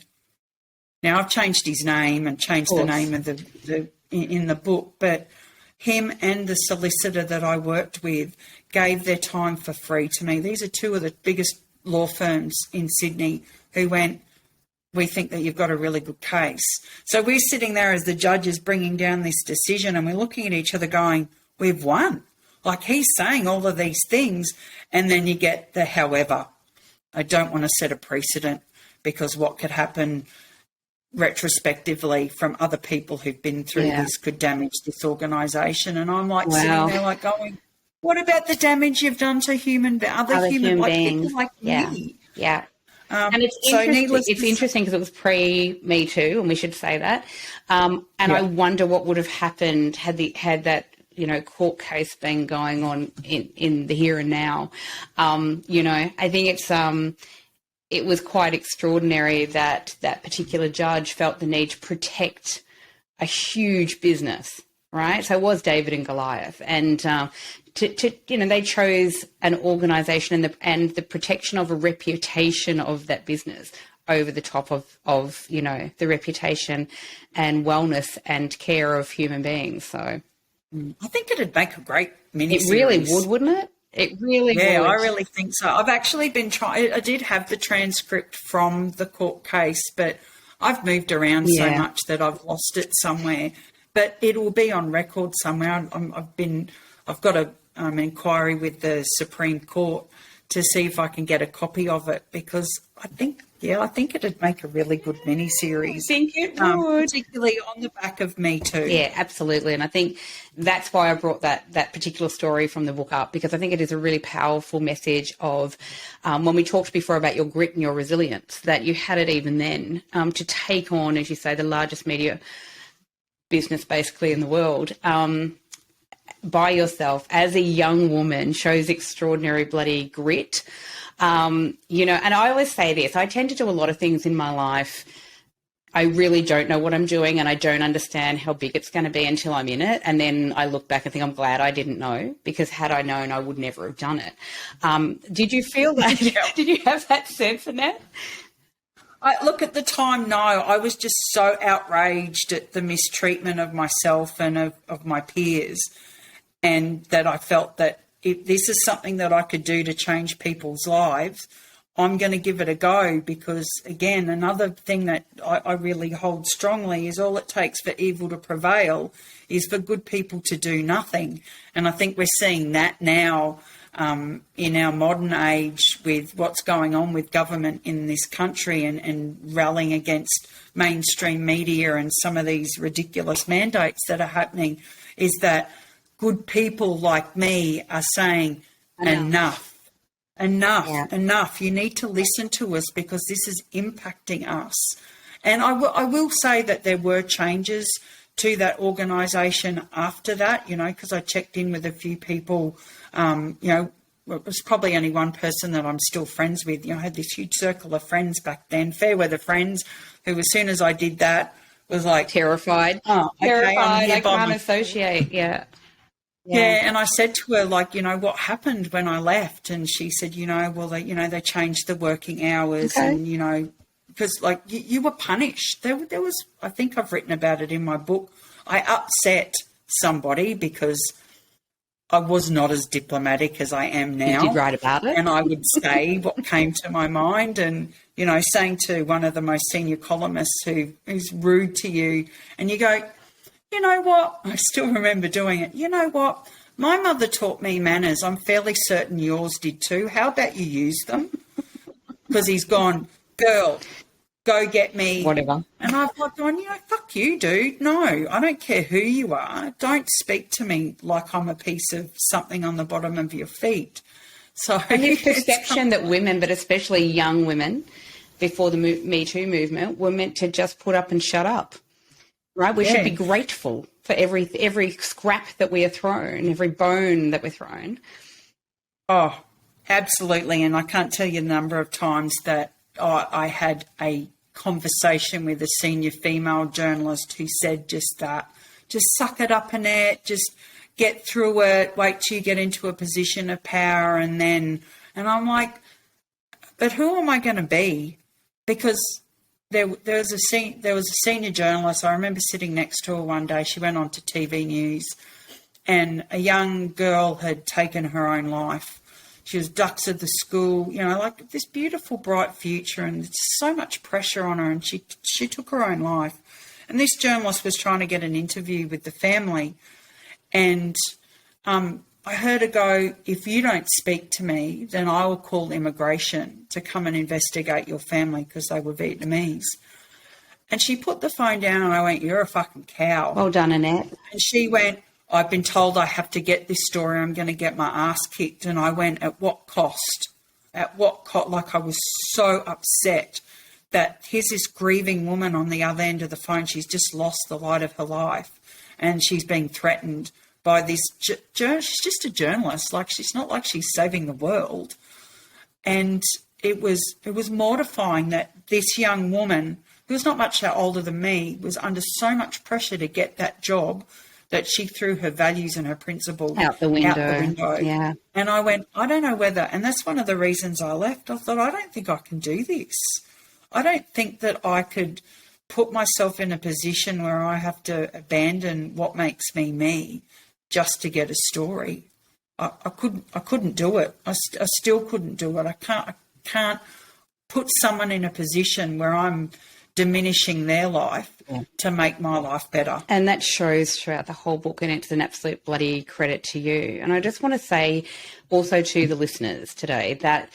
Now, I've changed his name and changed the name of in the book, but him and the solicitor that I worked with gave their time for free to me. These are two of the biggest law firms in Sydney who went, we think that you've got a really good case. So we're sitting there as the judges bringing down this decision, and we're looking at each other going, we've won. Like, he's saying all of these things, and then you get the however. I don't want to set a precedent, because what could happen retrospectively from other people who've been through this could damage this organisation. And I'm like sitting there like going, what about the damage you've done to other human beings? People like me? Yeah. And it's interesting because it was pre-Me Too, and we should say that. And I wonder what would have happened had that, you know, court case been going on in the here and now. You know, I think it was quite extraordinary that that particular judge felt the need to protect a huge business, right? So it was David and Goliath, and you know, they chose an organisation and the protection of a reputation of that business over the top of you know, the reputation and wellness and care of human beings. So I think it'd make a great miniseries. It really would, wouldn't it? It really would. Yeah, I really think so. I've actually been trying. I did have the transcript from the court case, but I've moved around so much that I've lost it somewhere. But it will be on record somewhere. I've got a inquiry with the Supreme Court to see if I can get a copy of it, because I think it'd make a really good miniseries. I think it would. Particularly on the back of Me Too. Yeah, absolutely. And I think that's why I brought that particular story from the book up, because I think it is a really powerful message of when we talked before about your grit and your resilience, that you had it even then to take on, as you say, the largest media business basically in the world by yourself as a young woman shows extraordinary bloody grit. You know, and I always say this, I tend to do a lot of things in my life. I really don't know what I'm doing, and I don't understand how big it's going to be until I'm in it. And then I look back and think, I'm glad I didn't know, because had I known, I would never have done it. Did you feel that? Did you have that sense, Annette? Look, at the time, no. I was just so outraged at the mistreatment of myself and of my peers, and that I felt that if this is something that I could do to change people's lives, I'm going to give it a go, because, again, another thing that I really hold strongly is all it takes for evil to prevail is for good people to do nothing. And I think we're seeing that now in our modern age with what's going on with government in this country and rallying against mainstream media and some of these ridiculous mandates that are happening, is that good people like me are saying enough. Enough. You need to listen to us, because this is impacting us. And I will say that there were changes to that organisation after that, because I checked in with a few people. It was probably only one person that I'm still friends with. I had this huge circle of friends back then, fair weather friends, who as soon as I did that was like... Terrified. Oh, okay, terrified. I can't associate, Yeah, and I said to her, what happened when I left? And she said, they changed the working hours, and, because, you were punished. There was, I think I've written about it in my book, I upset somebody because I was not as diplomatic as I am now. You did write about it. And I would say what came to my mind, and, saying to one of the most senior columnists who's rude to you, and you go... You know what? I still remember doing it. You know what? My mother taught me manners. I'm fairly certain yours did too. How about you use them? Because he's gone, girl, go get me. Whatever. And I've gone, fuck you, dude. No, I don't care who you are. Don't speak to me like I'm a piece of something on the bottom of your feet. So and this perception that women, but especially young women, before the Me Too movement, were meant to just put up and shut up. Right, we should be grateful for every scrap that we are thrown, every bone that we're thrown. Oh, absolutely. And I can't tell you the number of times that I had a conversation with a senior female journalist who said just that. Just suck it up, Annette. Just get through it. Wait till you get into a position of power, and I'm like, but who am I going to be? Because There was a senior journalist. I remember sitting next to her one day. She went on to TV News, and a young girl had taken her own life. She was dux of the school, this beautiful, bright future, and so much pressure on her, and she took her own life. And this journalist was trying to get an interview with the family, and I heard her go, if you don't speak to me, then I will call immigration to come and investigate your family, because they were Vietnamese. And she put the phone down, and I went, you're a fucking cow. Well done, Annette. And she went, I've been told I have to get this story. I'm going to get my ass kicked. And I went, at what cost? At what cost? I was so upset that here's this grieving woman on the other end of the phone. She's just lost the light of her life, and she's being threatened by this she's just a journalist. She's not like she's saving the world. And it was mortifying that this young woman, who was not much older than me, was under so much pressure to get that job that she threw her values and her principles out the window. Yeah. And I went, I don't know whether, and that's one of the reasons I left. I thought, I don't think I can do this. I don't think that I could put myself in a position where I have to abandon what makes me me just to get a story. I couldn't do it. I still couldn't do it. I can't put someone in a position where I'm diminishing their life to make my life better. And that shows throughout the whole book, and it's an absolute bloody credit to you. And I just want to say also to the listeners today that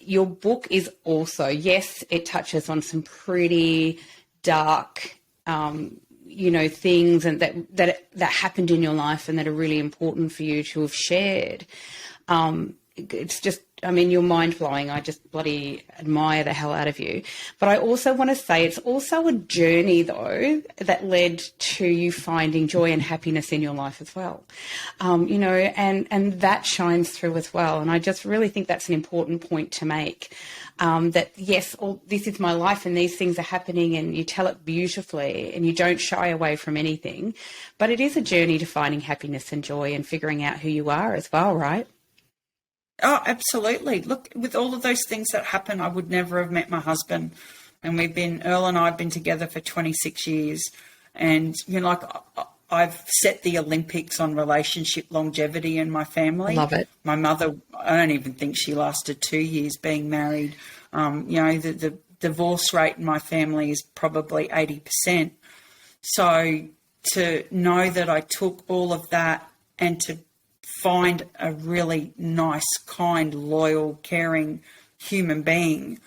your book is also, yes, it touches on some pretty dark things and that happened in your life and that are really important for you to have shared. It's just, you're mind-blowing. I just bloody admire the hell out of you. But I also want to say it's also a journey, though, that led to you finding joy and happiness in your life as well. And that shines through as well. And I just really think that's an important point to make. That, yes, this is my life and these things are happening, and you tell it beautifully and you don't shy away from anything. But it is a journey to finding happiness and joy and figuring out who you are as well, right? Oh, absolutely. Look, with all of those things that happen, I would never have met my husband. And Earl and I have been together for 26 years. And, I've set the Olympics on relationship longevity in my family. Love it. My mother, I don't even think she lasted 2 years being married. The divorce rate in my family is probably 80%. So to know that I took all of that and to find a really nice, kind, loyal, caring human being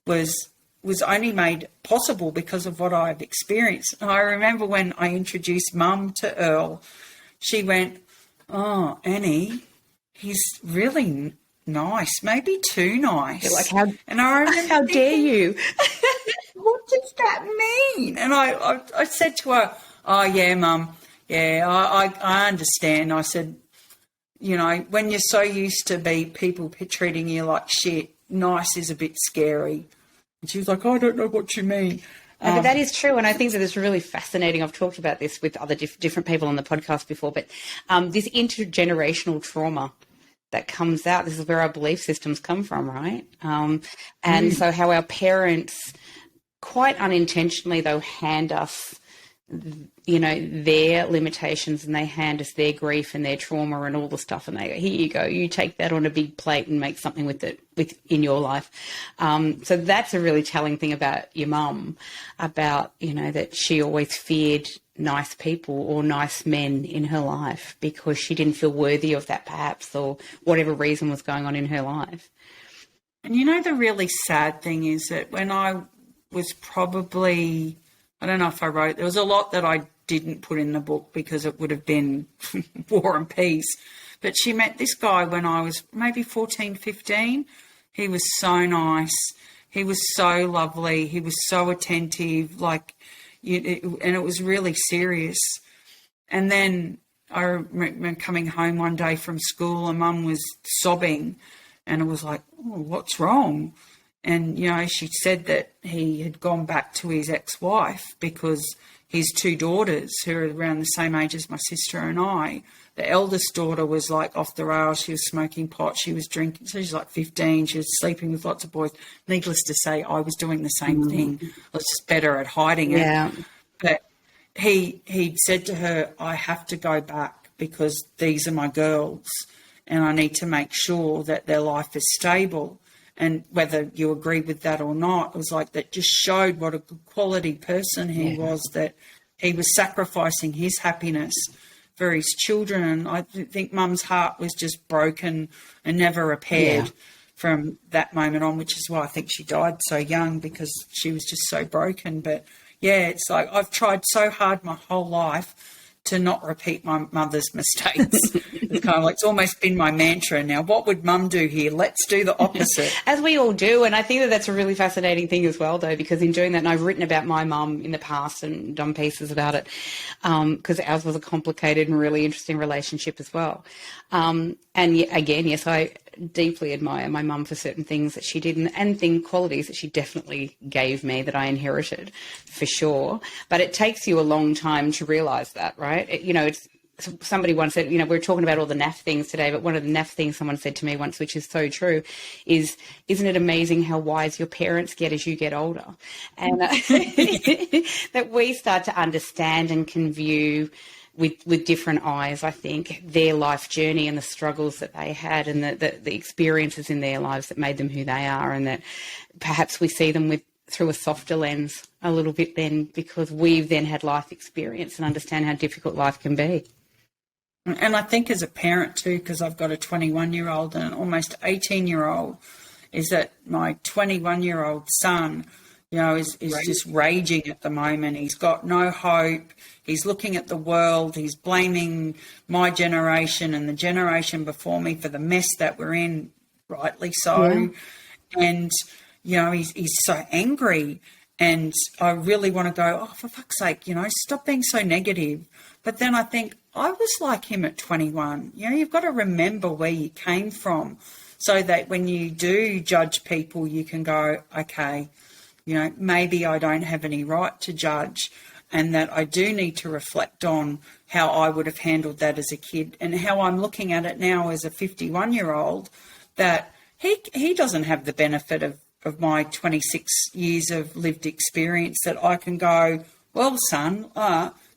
was only made possible because of what I've experienced. And I remember when I introduced Mum to Earl, she went, "Oh, Annie, he's really nice, maybe too nice." You're like, how, and I remember how dare you? What does that mean? And I said to her, "Oh, yeah, Mum, yeah, I understand." I said, when you're so used to people treating you like shit, nice is a bit scary. And she was like, "I don't know what you mean." No, but that is true, and I think that it's really fascinating. I've talked about this with other different people on the podcast before, but this intergenerational trauma that comes out, this is where our belief systems come from, right? And so how our parents, quite unintentionally, though, hand us their limitations, and they hand us their grief and their trauma and all the stuff, and they go, "Here you go, you take that on a big plate and make something with it in your life." So that's a really telling thing about your mum, about that she always feared nice people or nice men in her life because she didn't feel worthy of that, perhaps, or whatever reason was going on in her life. And the really sad thing is that when I was probably, I don't know if I wrote, there was a lot that I didn't put in the book because it would have been War and Peace. But she met this guy when I was maybe 14, 15. He was so nice. He was so lovely. He was so attentive, and it was really serious. And then I remember coming home one day from school and Mum was sobbing, and it was like, "Oh, what's wrong?" And, she said that he had gone back to his ex-wife because his two daughters, who are around the same age as my sister and I, the eldest daughter was like off the rails. She was smoking pot. She was drinking. So she's like 15. She was sleeping with lots of boys. Needless to say, I was doing the same thing. I was just better at hiding it. Yeah. But he'd said to her, "I have to go back because these are my girls and I need to make sure that their life is stable." And whether you agree with that or not, it was like that just showed what a good quality person he was, that he was sacrificing his happiness for his children. And I think Mum's heart was just broken and never repaired from that moment on, which is why I think she died so young, because she was just so broken. But, it's like I've tried so hard my whole life to not repeat my mother's mistakes. It's kind of like, it's almost been my mantra now. What would Mum do here? Let's do the opposite. As we all do. And I think that that's a really fascinating thing as well, though, because in doing that, and I've written about my mum in the past and done pieces about it, because ours was a complicated and really interesting relationship as well. And again, yes, I deeply admire my mum for certain things that she did and qualities that she definitely gave me that I inherited, for sure. But it takes you a long time to realise that, right? It's somebody once said, we're talking about all the naff things today, but one of the naff things someone said to me once, which is so true, is, "Isn't it amazing how wise your parents get as you get older?" And that we start to understand and can view with different eyes, I think, their life journey and the struggles that they had and the experiences in their lives that made them who they are, and that perhaps we see them through a softer lens a little bit then, because we've then had life experience and understand how difficult life can be. And I think as a parent too, because I've got a 21-year-old and an almost 18-year-old, is that my 21-year-old son, is just raging at the moment. He's got no hope. He's looking at the world. He's blaming my generation and the generation before me for the mess that we're in, rightly so. Yeah. And, he's so angry. And I really want to go, "Oh, for fuck's sake, stop being so negative." But then I think, I was like him at 21. You've got to remember where you came from so that when you do judge people, you can go, okay, maybe I don't have any right to judge, and that I do need to reflect on how I would have handled that as a kid and how I'm looking at it now as a 51-year-old, that he doesn't have the benefit of my 26 years of lived experience, that I can go, "Well, son,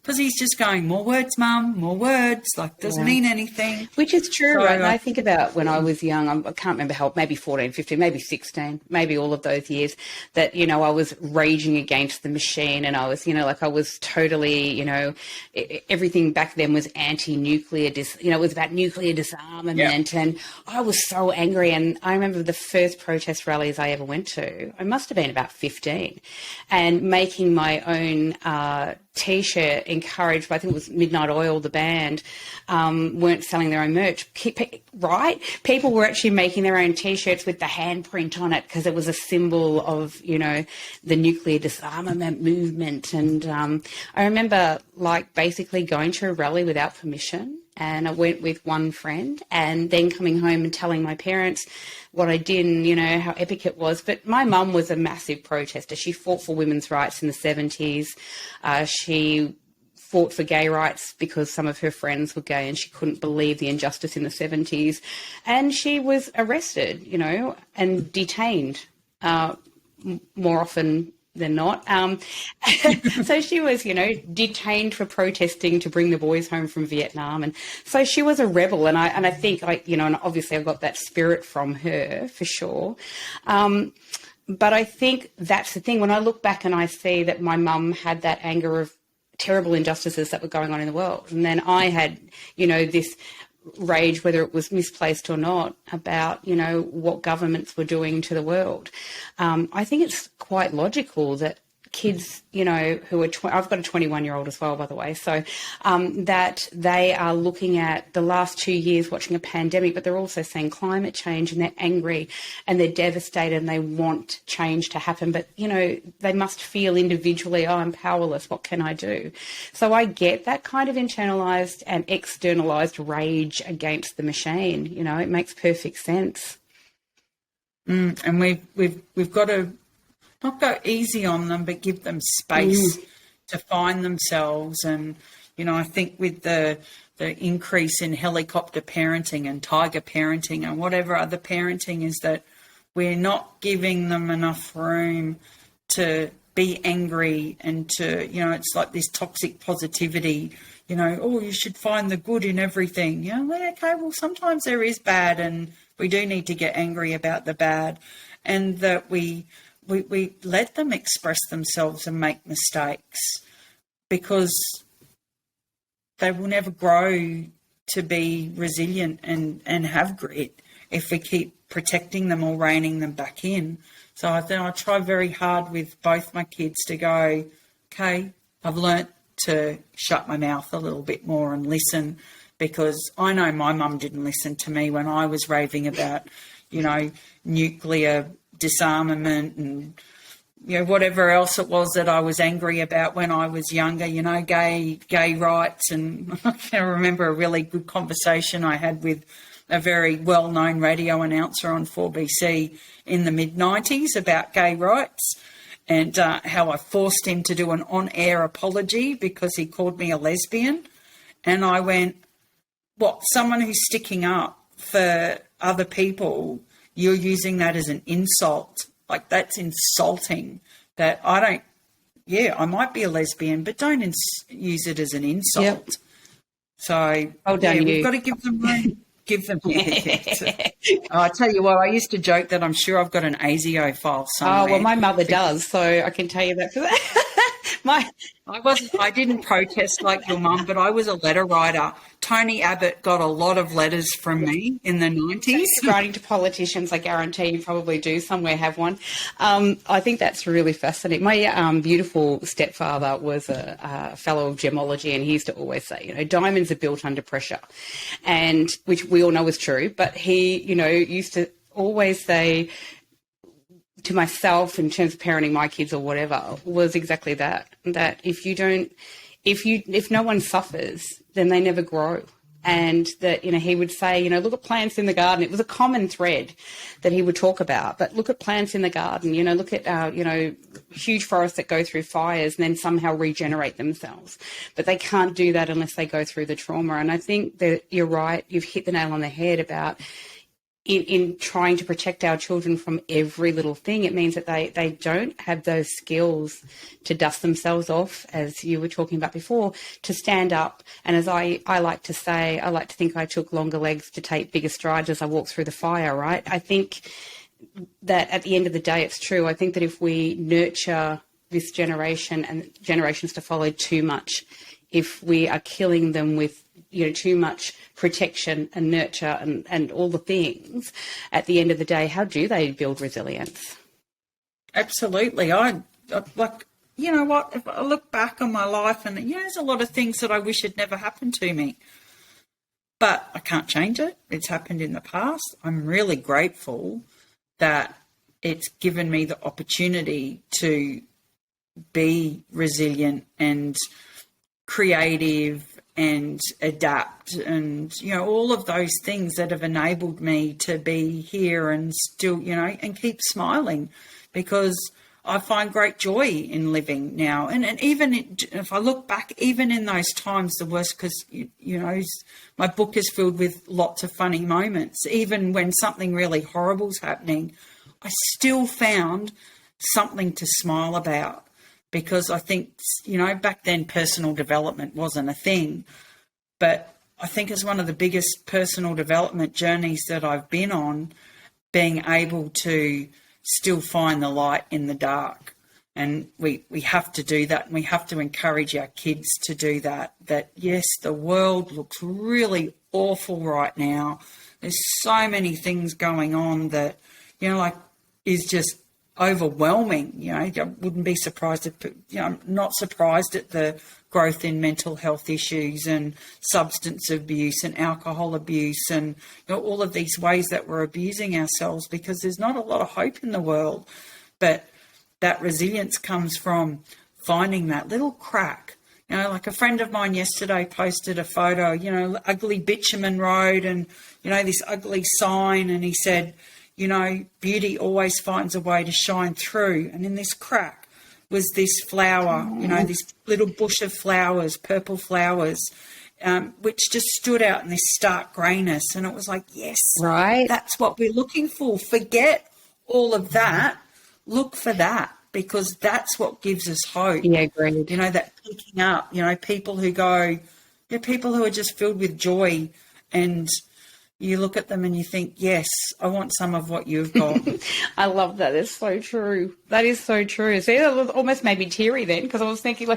because he's just going, more words, Mum, more words, like doesn't mean anything. Which is true, So, right? And I think about when I was young, I can't remember how, maybe 14, 15, maybe 16, maybe all of those years that, you know, I was raging against the machine, and I was, you know, like I was totally, you know, everything back then was anti-nuclear, you know, it was about nuclear disarmament, and I was so angry. And I remember the first protest rallies I ever went to, I must have been about 15, and making my own T-shirt, encouraged by, I think it was Midnight Oil, the band, weren't selling their own merch, right? People were actually making their own T-shirts with the handprint on it because it was a symbol of, you know, the nuclear disarmament movement. And I remember, like, basically going to a rally without permission, and I went with one friend, and then coming home and telling my parents what I did and, you know, how epic it was. But my mum was a massive protester. She fought for women's rights in the 70s. She fought for gay rights because some of her friends were gay and she couldn't believe the injustice in the 70s. And she was arrested, you know, and detained more often than not. So she was, you know, detained for protesting to bring the boys home from Vietnam. And so she was a rebel. And I think, you know, and obviously I got that spirit from her for sure. But I think that's the thing. When I look back and I see that my mum had that anger of terrible injustices that were going on in the world, and then I had, you know, this rage, whether it was misplaced or not, about, you know, what governments were doing to the world. I think it's quite logical that kids, you know, who are, I've got a 21-year-old as well, by the way, so that they are looking at the last 2 years watching a pandemic, but they're also seeing climate change, and they're angry and they're devastated and they want change to happen. But, you know, they must feel individually, oh, I'm powerless, what can I do? So I get that kind of internalized and externalized rage against the machine. You know, it makes perfect sense. And we've got to not go easy on them, but give them space to find themselves. And, you know, I think with the increase in helicopter parenting and tiger parenting and whatever other parenting, is that we're not giving them enough room to be angry and to, you know, it's like this toxic positivity, you know, oh, you should find the good in everything. You know, well, okay, well, sometimes there is bad and we do need to get angry about the bad, and that we let them express themselves and make mistakes, because they will never grow to be resilient and have grit if we keep protecting them or reining them back in. So I think I try very hard with both my kids to go, okay, I've learnt to shut my mouth a little bit more and listen, because I know my mum didn't listen to me when I was raving about, you know, nuclear disarmament and, you know, whatever else it was that I was angry about when I was younger, you know, gay rights. And I can remember a really good conversation I had with a very well-known radio announcer on 4BC in the mid-90s about gay rights, and how I forced him to do an on-air apology because he called me a lesbian. And I went, what, someone who's sticking up for other people, you're using that as an insult? Like, that's insulting. That I don't, yeah, I might be a lesbian, but don't use it as an insult. Yep. So, we've got to give them room. Give them. I tell you what, I used to joke that I'm sure I've got an ASIO file somewhere. Oh, well, my mother does, so I can tell you that. I didn't protest like your mum, but I was a letter writer. Tony Abbott got a lot of letters from me in the 90s. Writing to politicians, I guarantee you probably do somewhere have one. I think that's really fascinating. My beautiful stepfather was a fellow of gemology, and he used to always say, you know, diamonds are built under pressure, and which we all know is true. But he, you know, used to always say to myself, in terms of parenting my kids or whatever, was exactly that if no one suffers, then they never grow. And that, you know, he would say, you know, look at plants in the garden. It was a common thread that he would talk about, but look at plants in the garden, you know, look at, you know, huge forests that go through fires and then somehow regenerate themselves. But they can't do that unless they go through the trauma. And I think that you're right. You've hit the nail on the head about in trying to protect our children from every little thing. It means that they don't have those skills to dust themselves off, as you were talking about before, to stand up. And as I like to say, I like to think I took longer legs to take bigger strides as I walked through the fire, right? I think that at the end of the day, it's true. I think that if we nurture this generation and generations to follow too much, if we are killing them with too much protection and nurture and all the things, at the end of the day, how do they build resilience? Absolutely. I like, you know what, if I look back on my life and, there's a lot of things that I wish had never happened to me, but I can't change it. It's happened in the past. I'm really grateful that it's given me the opportunity to be resilient and creative and adapt and, all of those things that have enabled me to be here and still, and keep smiling, because I find great joy in living now. And even if I look back, even in those times, the worst, because, my book is filled with lots of funny moments. Even when something really horrible is happening, I still found something to smile about. Because I think, back then personal development wasn't a thing. But I think it's one of the biggest personal development journeys that I've been on, being able to still find the light in the dark. And we have to do that, and we have to encourage our kids to do that. That, yes, the world looks really awful right now. There's so many things going on that, is just overwhelming. I wouldn't be surprised if, I'm not surprised at the growth in mental health issues and substance abuse and alcohol abuse and all of these ways that we're abusing ourselves, because there's not a lot of hope in the world. But that resilience comes from finding that little crack. Like a friend of mine yesterday posted a photo, ugly bitumen road and, this ugly sign, and he said, beauty always finds a way to shine through. And in this crack was this flower, this little bush of flowers, purple flowers, which just stood out in this stark greyness. And it was like, yes, right, that's what we're looking for. Forget all of that. Look for that, because that's what gives us hope. Yeah, agreed. That picking up, people who go, people who are just filled with joy, and you look at them and you think, yes, I want some of what you've got. I love that. That's so true. That is so true. See, that almost made me teary then, because I was thinking,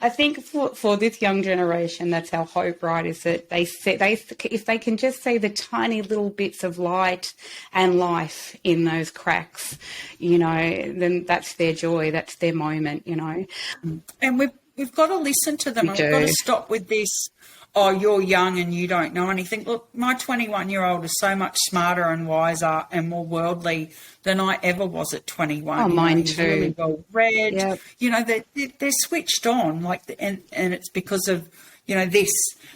I think for this young generation, that's our hope, right, is that if they can just see the tiny little bits of light and life in those cracks, then that's their joy, that's their moment, And we've got to listen to them. We've got to stop with this, oh, you're young and you don't know anything. Look, my 21-year-old is so much smarter and wiser and more worldly than I ever was at 21. Oh, mine too. Really well read. Yep. They're switched on, and it's because of, this.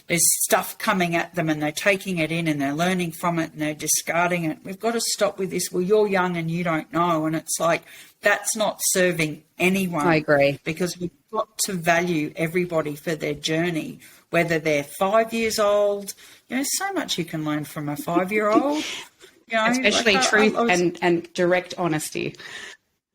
There's stuff coming at them and they're taking it in and they're learning from it and they're discarding it. We've got to stop with this, well, you're young and you don't know. And it's like, that's not serving anyone. I agree. Because we've got to value everybody for their journey, whether they're 5 years old. So much you can learn from a 5-year-old. Especially truth and direct honesty.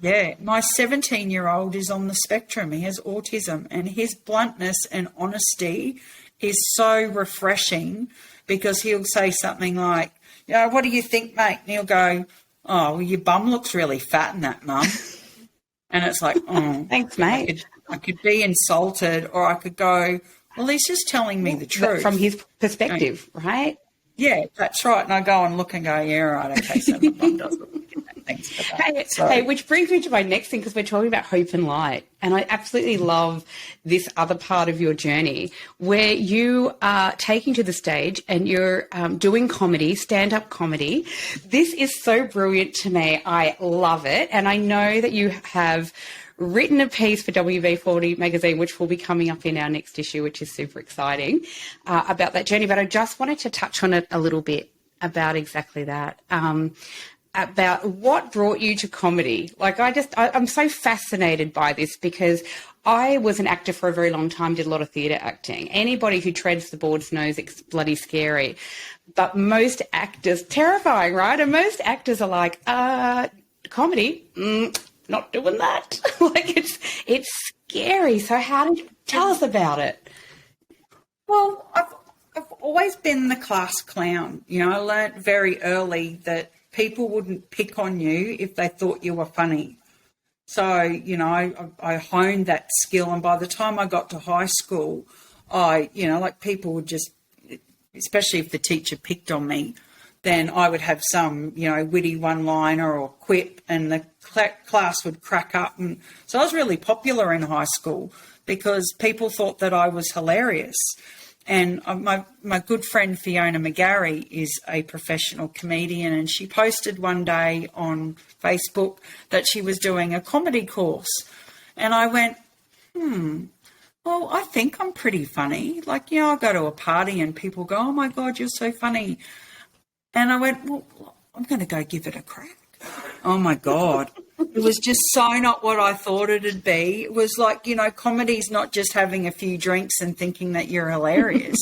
Yeah, my 17-year-old is on the spectrum. He has autism, and his bluntness and honesty is so refreshing, because he'll say something like, what do you think, mate? And he'll go, oh, well, your bum looks really fat in that, Mum. And it's like, oh. Thanks, mate. I could be insulted, or I could go, well, he's just telling me the truth. From his perspective, right? Yeah, that's right. And I go and look and go, yeah, right, okay, so my mum does look like that. Thanks for that. Hey, which brings me to my next thing, because we're talking about hope and light. And I absolutely love this other part of your journey where you are taking to the stage and you're doing comedy, stand-up comedy. This is so brilliant to me. I love it. And I know that you have written a piece for WV40 magazine, which will be coming up in our next issue, which is super exciting, about that journey. But I just wanted to touch on it a little bit about exactly that. about what brought you to comedy. Like, I'm so fascinated by this because I was an actor for a very long time, did a lot of theatre acting. Anybody who treads the boards knows it's bloody scary. But most actors, terrifying, right? And most actors are like, comedy, not doing that. Like, it's scary. So tell us about it. Well, I've always been the class clown. You know, I learnt very early that people wouldn't pick on you if they thought you were funny. So, you know, I honed that skill. And by the time I got to high school, people would just, especially if the teacher picked on me, then I would have some, you know, witty one-liner or quip, and the class would crack up. And so I was really popular in high school because people thought that I was hilarious. And my good friend Fiona McGarry is a professional comedian, and she posted one day on Facebook that she was doing a comedy course. And I went, well, I think I'm pretty funny. Like, you know, I go to a party and people go, oh, my God, you're so funny. And I went, well, I'm going to go give it a crack. Oh, my God. It was just so not what I thought it'd be. It was like, you know, comedy's not just having a few drinks and thinking that you're hilarious.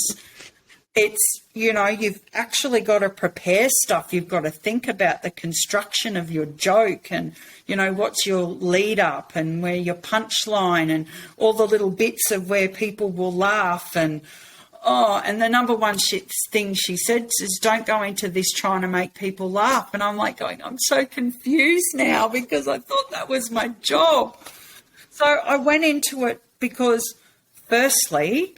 It's, you know, you've actually got to prepare stuff. You've got to think about the construction of your joke and, you know, what's your lead up and where your punchline and all the little bits of where people will laugh. And the number one thing she said is don't go into this trying to make people laugh. And I'm like going, I'm so confused now because I thought that was my job. So I went into it because, firstly,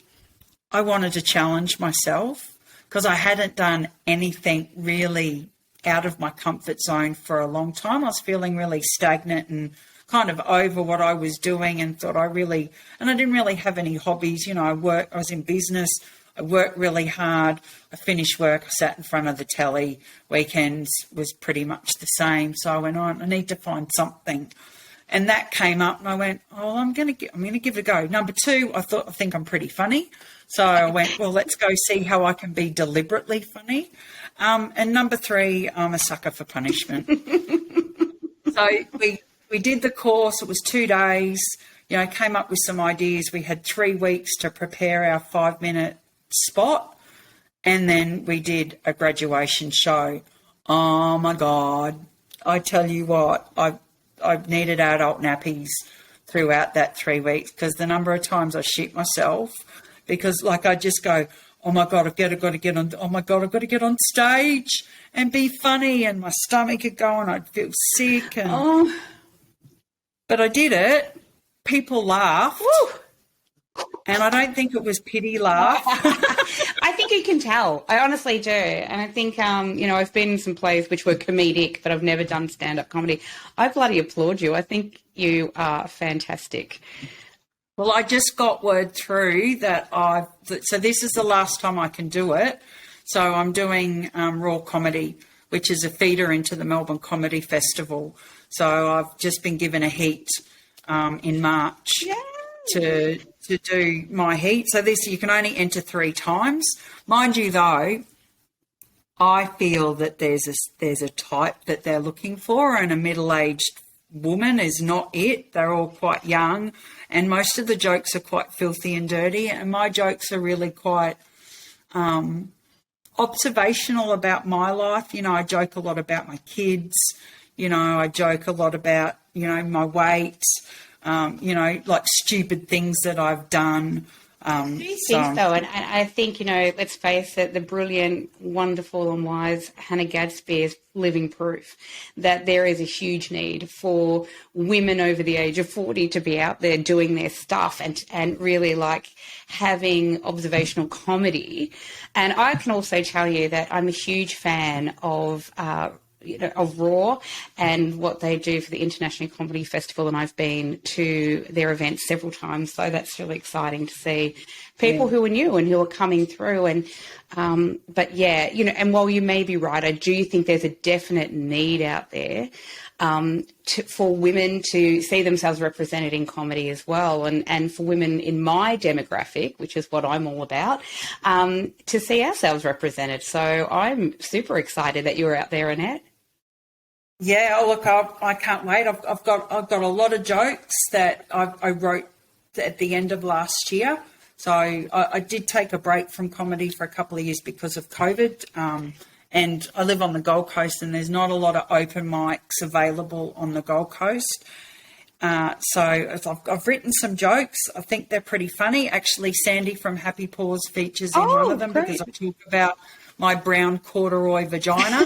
I wanted to challenge myself because I hadn't done anything really out of my comfort zone for a long time. I was feeling really stagnant and kind of over what I was doing and thought I didn't really have any hobbies. You know, I was in business. I worked really hard. I finished work. I sat in front of the telly. Weekends was pretty much the same. So I went, I need to find something. And that came up and I went, I'm going to give it a go. Number two, I think I'm pretty funny. So I went, well, let's go see how I can be deliberately funny. And number three, I'm a sucker for punishment. So we did the course. It was 2 days, you know, came up with some ideas. We had 3 weeks to prepare our 5-minute spot. And then we did a graduation show. Oh, my God. I tell you what, I've needed adult nappies throughout that 3 weeks because the number of times I shit myself because, like, I just go, oh, my God, I've got to get on. Oh, my God, I've got to get on stage and be funny, and my stomach would go and I'd feel sick. But I did it. People laughed. Woo. And I don't think it was pity laugh. I think you can tell. I honestly do. And I think, you know, I've been in some plays which were comedic, but I've never done stand-up comedy. I bloody applaud you. I think you are fantastic. Well, I just got word through that so this is the last time I can do it. So I'm doing Raw Comedy, which is a feeder into the Melbourne Comedy Festival. So I've just been given a heat in March. Yay. To do my heat. So you can only enter 3 times. Mind you, though, I feel that there's a type that they're looking for, and a middle-aged woman is not it. They're all quite young, and most of the jokes are quite filthy and dirty, and my jokes are really quite observational about my life. You know, I joke a lot about my kids. You know, I joke a lot about, you know, my weight. You know, like stupid things that I've done. I do think so. And I think, you know, let's face it, the brilliant, wonderful and wise Hannah Gadsby is living proof that there is a huge need for women over the age of 40 to be out there doing their stuff and really like having observational comedy. And I can also tell you that I'm a huge fan of of Raw and what they do for the International Comedy Festival, and I've been to their events several times, so that's really exciting to see people who are new and who are coming through. And but yeah, you know, and while you may be right, I do think there's a definite need out there for women to see themselves represented in comedy as well, and for women in my demographic, which is what I'm all about, to see ourselves represented. So I'm super excited that you're out there, Annette. Yeah, oh, look, I can't wait. I've got a lot of jokes that I wrote at the end of last year. So I did take a break from comedy for a couple of years because of COVID. And I live on the Gold Coast, and there's not a lot of open mics available on the Gold Coast. So I've written some jokes. I think they're pretty funny. Actually, Sandy from Happy Paws features in one of them, great. because I talk about my brown corduroy vagina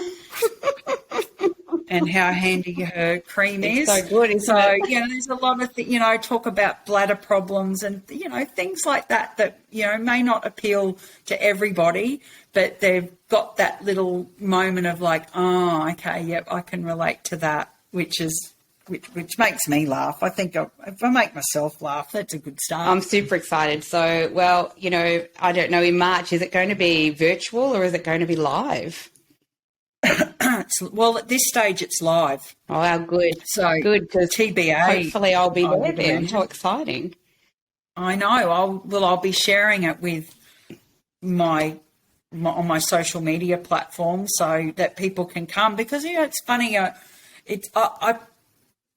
and how handy her cream is. So good, isn't it? You know, there's a lot of talk about bladder problems and, things like that, may not appeal to everybody, but they've got that little moment of like, oh, okay, yep, I can relate to that, which makes me laugh. I think if I make myself laugh, that's a good start. I'm super excited. So, well, I don't know, in March, is it going to be virtual or is it going to be live? Well, at this stage, it's live. Oh, how good. So good, because TBA. Hopefully I'll be there then. How exciting. I know. I'll be sharing it with on my social media platform so that people can come, because, it's funny. I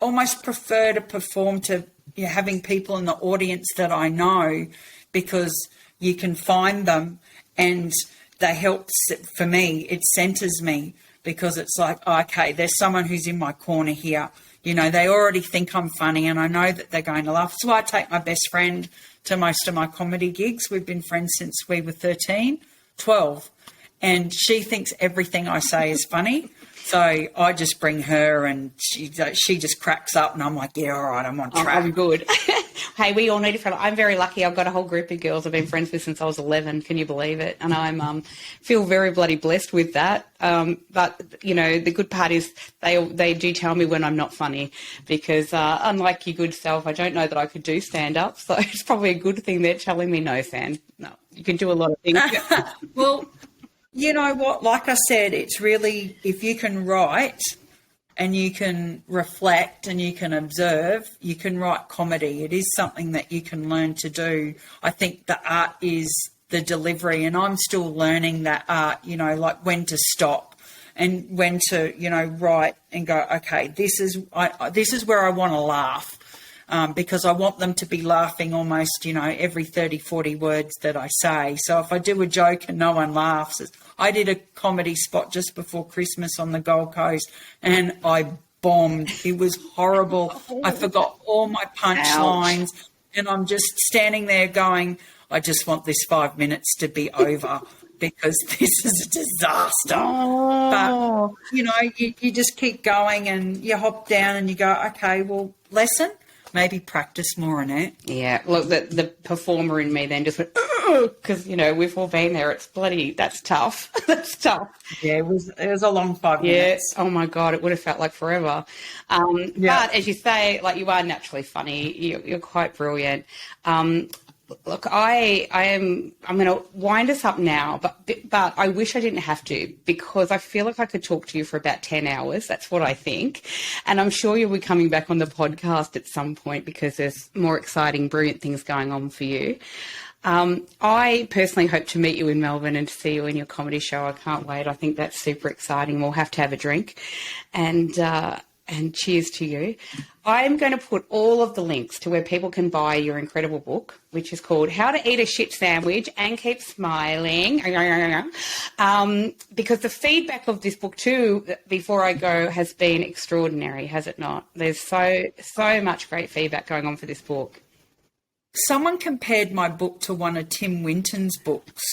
almost prefer to perform to having people in the audience that I know, because you can find them and they help. For me, it centers me, because it's like, okay, there's someone who's in my corner here. They already think I'm funny and I know that they're going to laugh. So I take my best friend to most of my comedy gigs. We've been friends since we were 12, and she thinks everything I say is funny. So I just bring her and she just cracks up and I'm like, yeah, all right, I'm on track. I'm good. Hey, we all need a friend. I'm very lucky. I've got a whole group of girls I've been friends with since I was 11. Can you believe it? And I'm feel very bloody blessed with that. But, the good part is they do tell me when I'm not funny, because unlike your good self, I don't know that I could do stand-up. So it's probably a good thing they're telling me, no, San, no, you can do a lot of things. Well, you know what? Like I said, it's really, if you can write and you can reflect and you can observe, you can write comedy. It is something that you can learn to do. I think the art is the delivery, and I'm still learning that art, like when to stop and when to, write and go, okay, this is where I want to laugh. Because I want them to be laughing almost, every 30, 40 words that I say. So if I do a joke and no one laughs, I did a comedy spot just before Christmas on the Gold Coast and I bombed. It was horrible. I forgot all my punchlines and I'm just standing there going, I just want this 5 minutes to be over, because this is a disaster. Oh. But, you just keep going and you hop down and you go, okay, well, lesson. Maybe practice more, Annette. Yeah, look, the performer in me then just went, because, we've all been there. It's that's tough. That's tough. Yeah, it was a long 5 minutes. Oh, my God, it would have felt like forever. But as you say, like, you are naturally funny. You're quite brilliant. Look, I'm going to wind us up now, but I wish I didn't have to, because I feel like I could talk to you for about 10 hours. That's what I think. And I'm sure you'll be coming back on the podcast at some point, because there's more exciting, brilliant things going on for you. I personally hope to meet you in Melbourne and to see you in your comedy show. I can't wait. I think that's super exciting. We'll have to have a drink. And cheers to you. I'm going to put all of the links to where people can buy your incredible book, which is called How to Eat a Shit Sandwich and Keep Smiling. Because the feedback of this book too, before I go, has been extraordinary, has it not? There's so much great feedback going on for this book. Someone compared my book to one of Tim Winton's books.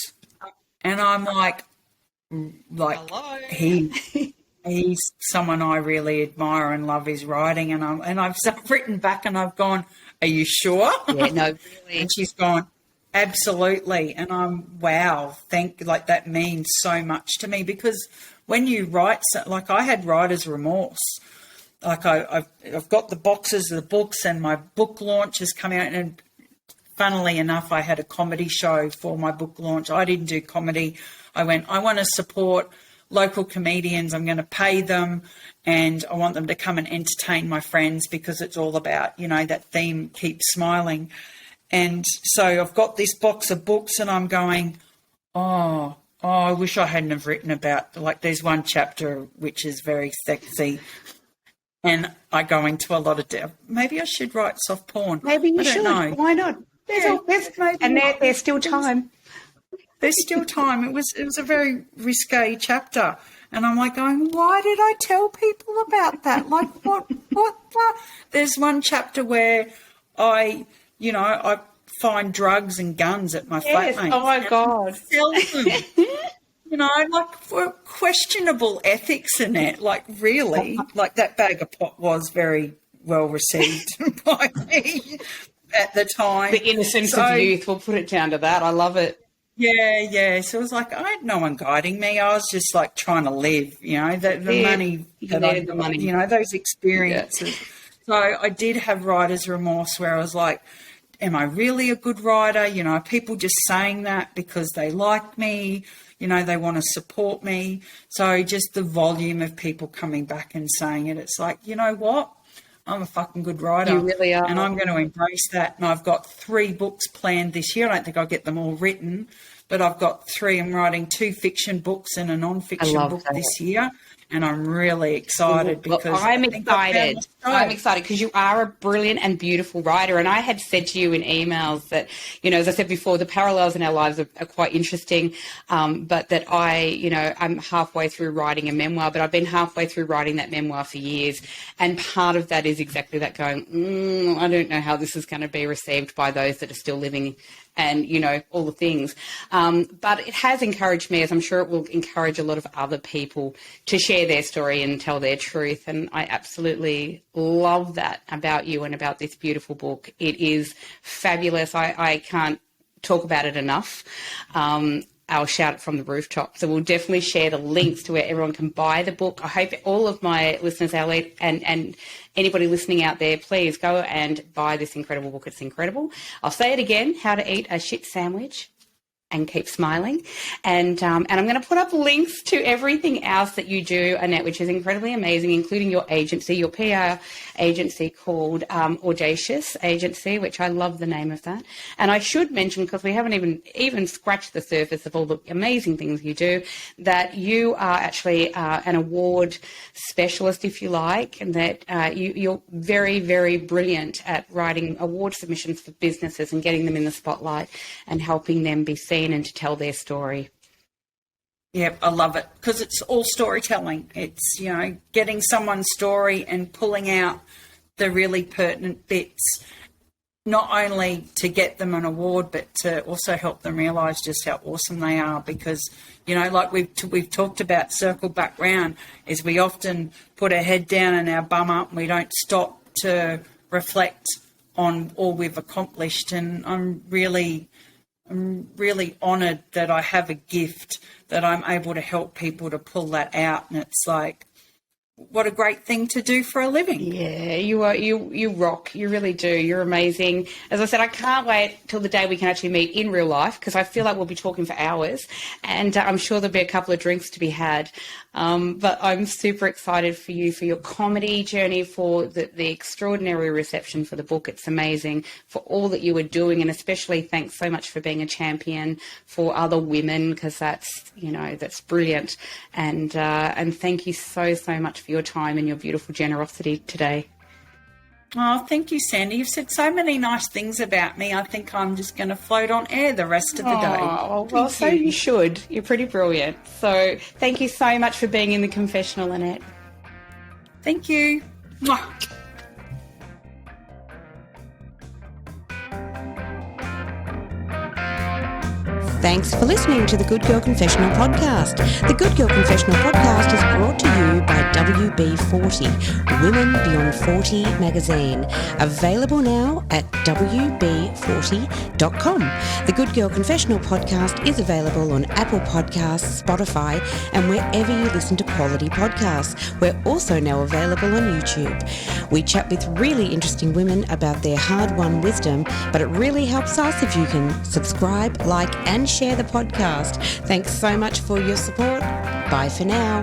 And I'm like Hello. He's someone I really admire and love his writing, and I've written back and I've gone, are you sure? Yeah, no, really. And she's gone, absolutely. And I'm, wow, that means so much to me, because when you write, like I had writer's remorse. Like I've got the boxes of the books and my book launch has come out, and funnily enough, I had a comedy show for my book launch. I didn't do comedy. I went, I want to support local comedians. I'm going to pay them and I want them to come and entertain my friends, because it's all about, that theme, keep smiling. And so I've got this box of books and I'm going, oh, I wish I hadn't have written about, like there's one chapter which is very sexy And I go into a lot of depth. Maybe I should write soft porn. Maybe you should. Know. Why not? There's still time. There's still time. It was a very risque chapter. And I'm like going, why did I tell people about that? Like, what the? There's one chapter where I find drugs and guns at my flatmates. Oh, my God. Sell them. Like for questionable ethics in it. Like, really? Like, that bag of pot was very well received by me at the time. The innocence of youth. We'll put it down to that. I love it. Yeah. So it was like, I had no one guiding me. I was just like trying to live, the money. The money. Those experiences. Yeah. So I did have writer's remorse where I was like, am I really a good writer? People just saying that because they like me, they want to support me. So just the volume of people coming back and saying it, it's like, you know what? I'm a fucking good writer. You really are. And I'm going to embrace that. And I've got 3 books planned this year. I don't think I'll get them all written, but I've got 3. I'm writing 2 fiction books and a non-fiction book this year. And I'm really excited because I'm excited. I'm excited because you are a brilliant and beautiful writer. And I had said to you in emails that, as I said before, the parallels in our lives are quite interesting. But that I'm halfway through writing a memoir, but I've been halfway through writing that memoir for years. And part of that is exactly that going, I don't know how this is going to be received by those that are still living and, all the things. But it has encouraged me, as I'm sure it will encourage a lot of other people to share their story and tell their truth. And I absolutely love that about you and about this beautiful book. It is fabulous. I can't talk about it enough. I'll shout it from the rooftop. So we'll definitely share the links to where everyone can buy the book. I hope all of my listeners, and anybody listening out there, please go and buy this incredible book. It's incredible. I'll say it again, How to Eat a Shit Sandwich and Keep Smiling. And I'm going to put up links to everything else that you do, Annette, which is incredibly amazing, including your agency, your PR agency called Audacious Agency, which I love the name of that. And I should mention, because we haven't even scratched the surface of all the amazing things you do, that you are actually an award specialist, if you like, and that you're very, very brilliant at writing award submissions for businesses and getting them in the spotlight and helping them be seen and to tell their story. Yeah, I love it because it's all storytelling. It's, getting someone's story and pulling out the really pertinent bits, not only to get them an award, but to also help them realise just how awesome they are. Because, like we've talked about, circle back round, is we often put our head down and our bum up and we don't stop to reflect on all we've accomplished. And I'm really honoured that I have a gift that I'm able to help people to pull that out. And it's like, what a great thing to do for a living. Yeah, you are. You rock. You really do. You're amazing. As I said, I can't wait till the day we can actually meet in real life, because I feel like we'll be talking for hours, and I'm sure there'll be a couple of drinks to be had. But I'm super excited for you, for your comedy journey, for the extraordinary reception for the book. It's amazing, for all that you are doing, and especially thanks so much for being a champion for other women, because that's brilliant. And thank you so much for your time and your beautiful generosity today. Oh, thank you, Sandy. You've said so many nice things about me. I think I'm just going to float on air the rest of the day. Oh, well, so you should. You're pretty brilliant. So thank you so much for being in the Confessional, Annette. Thank you. Mwah. Thanks for listening to the Good Girl Confessional podcast. The Good Girl Confessional podcast is brought to you by WB40, Women Beyond 40 magazine. Available now at WB40.com. The Good Girl Confessional podcast is available on Apple Podcasts, Spotify, and wherever you listen to quality podcasts. We're also now available on YouTube. We chat with really interesting women about their hard-won wisdom, but it really helps us if you can subscribe, like, and share the podcast. Thanks so much for your support. Bye for now.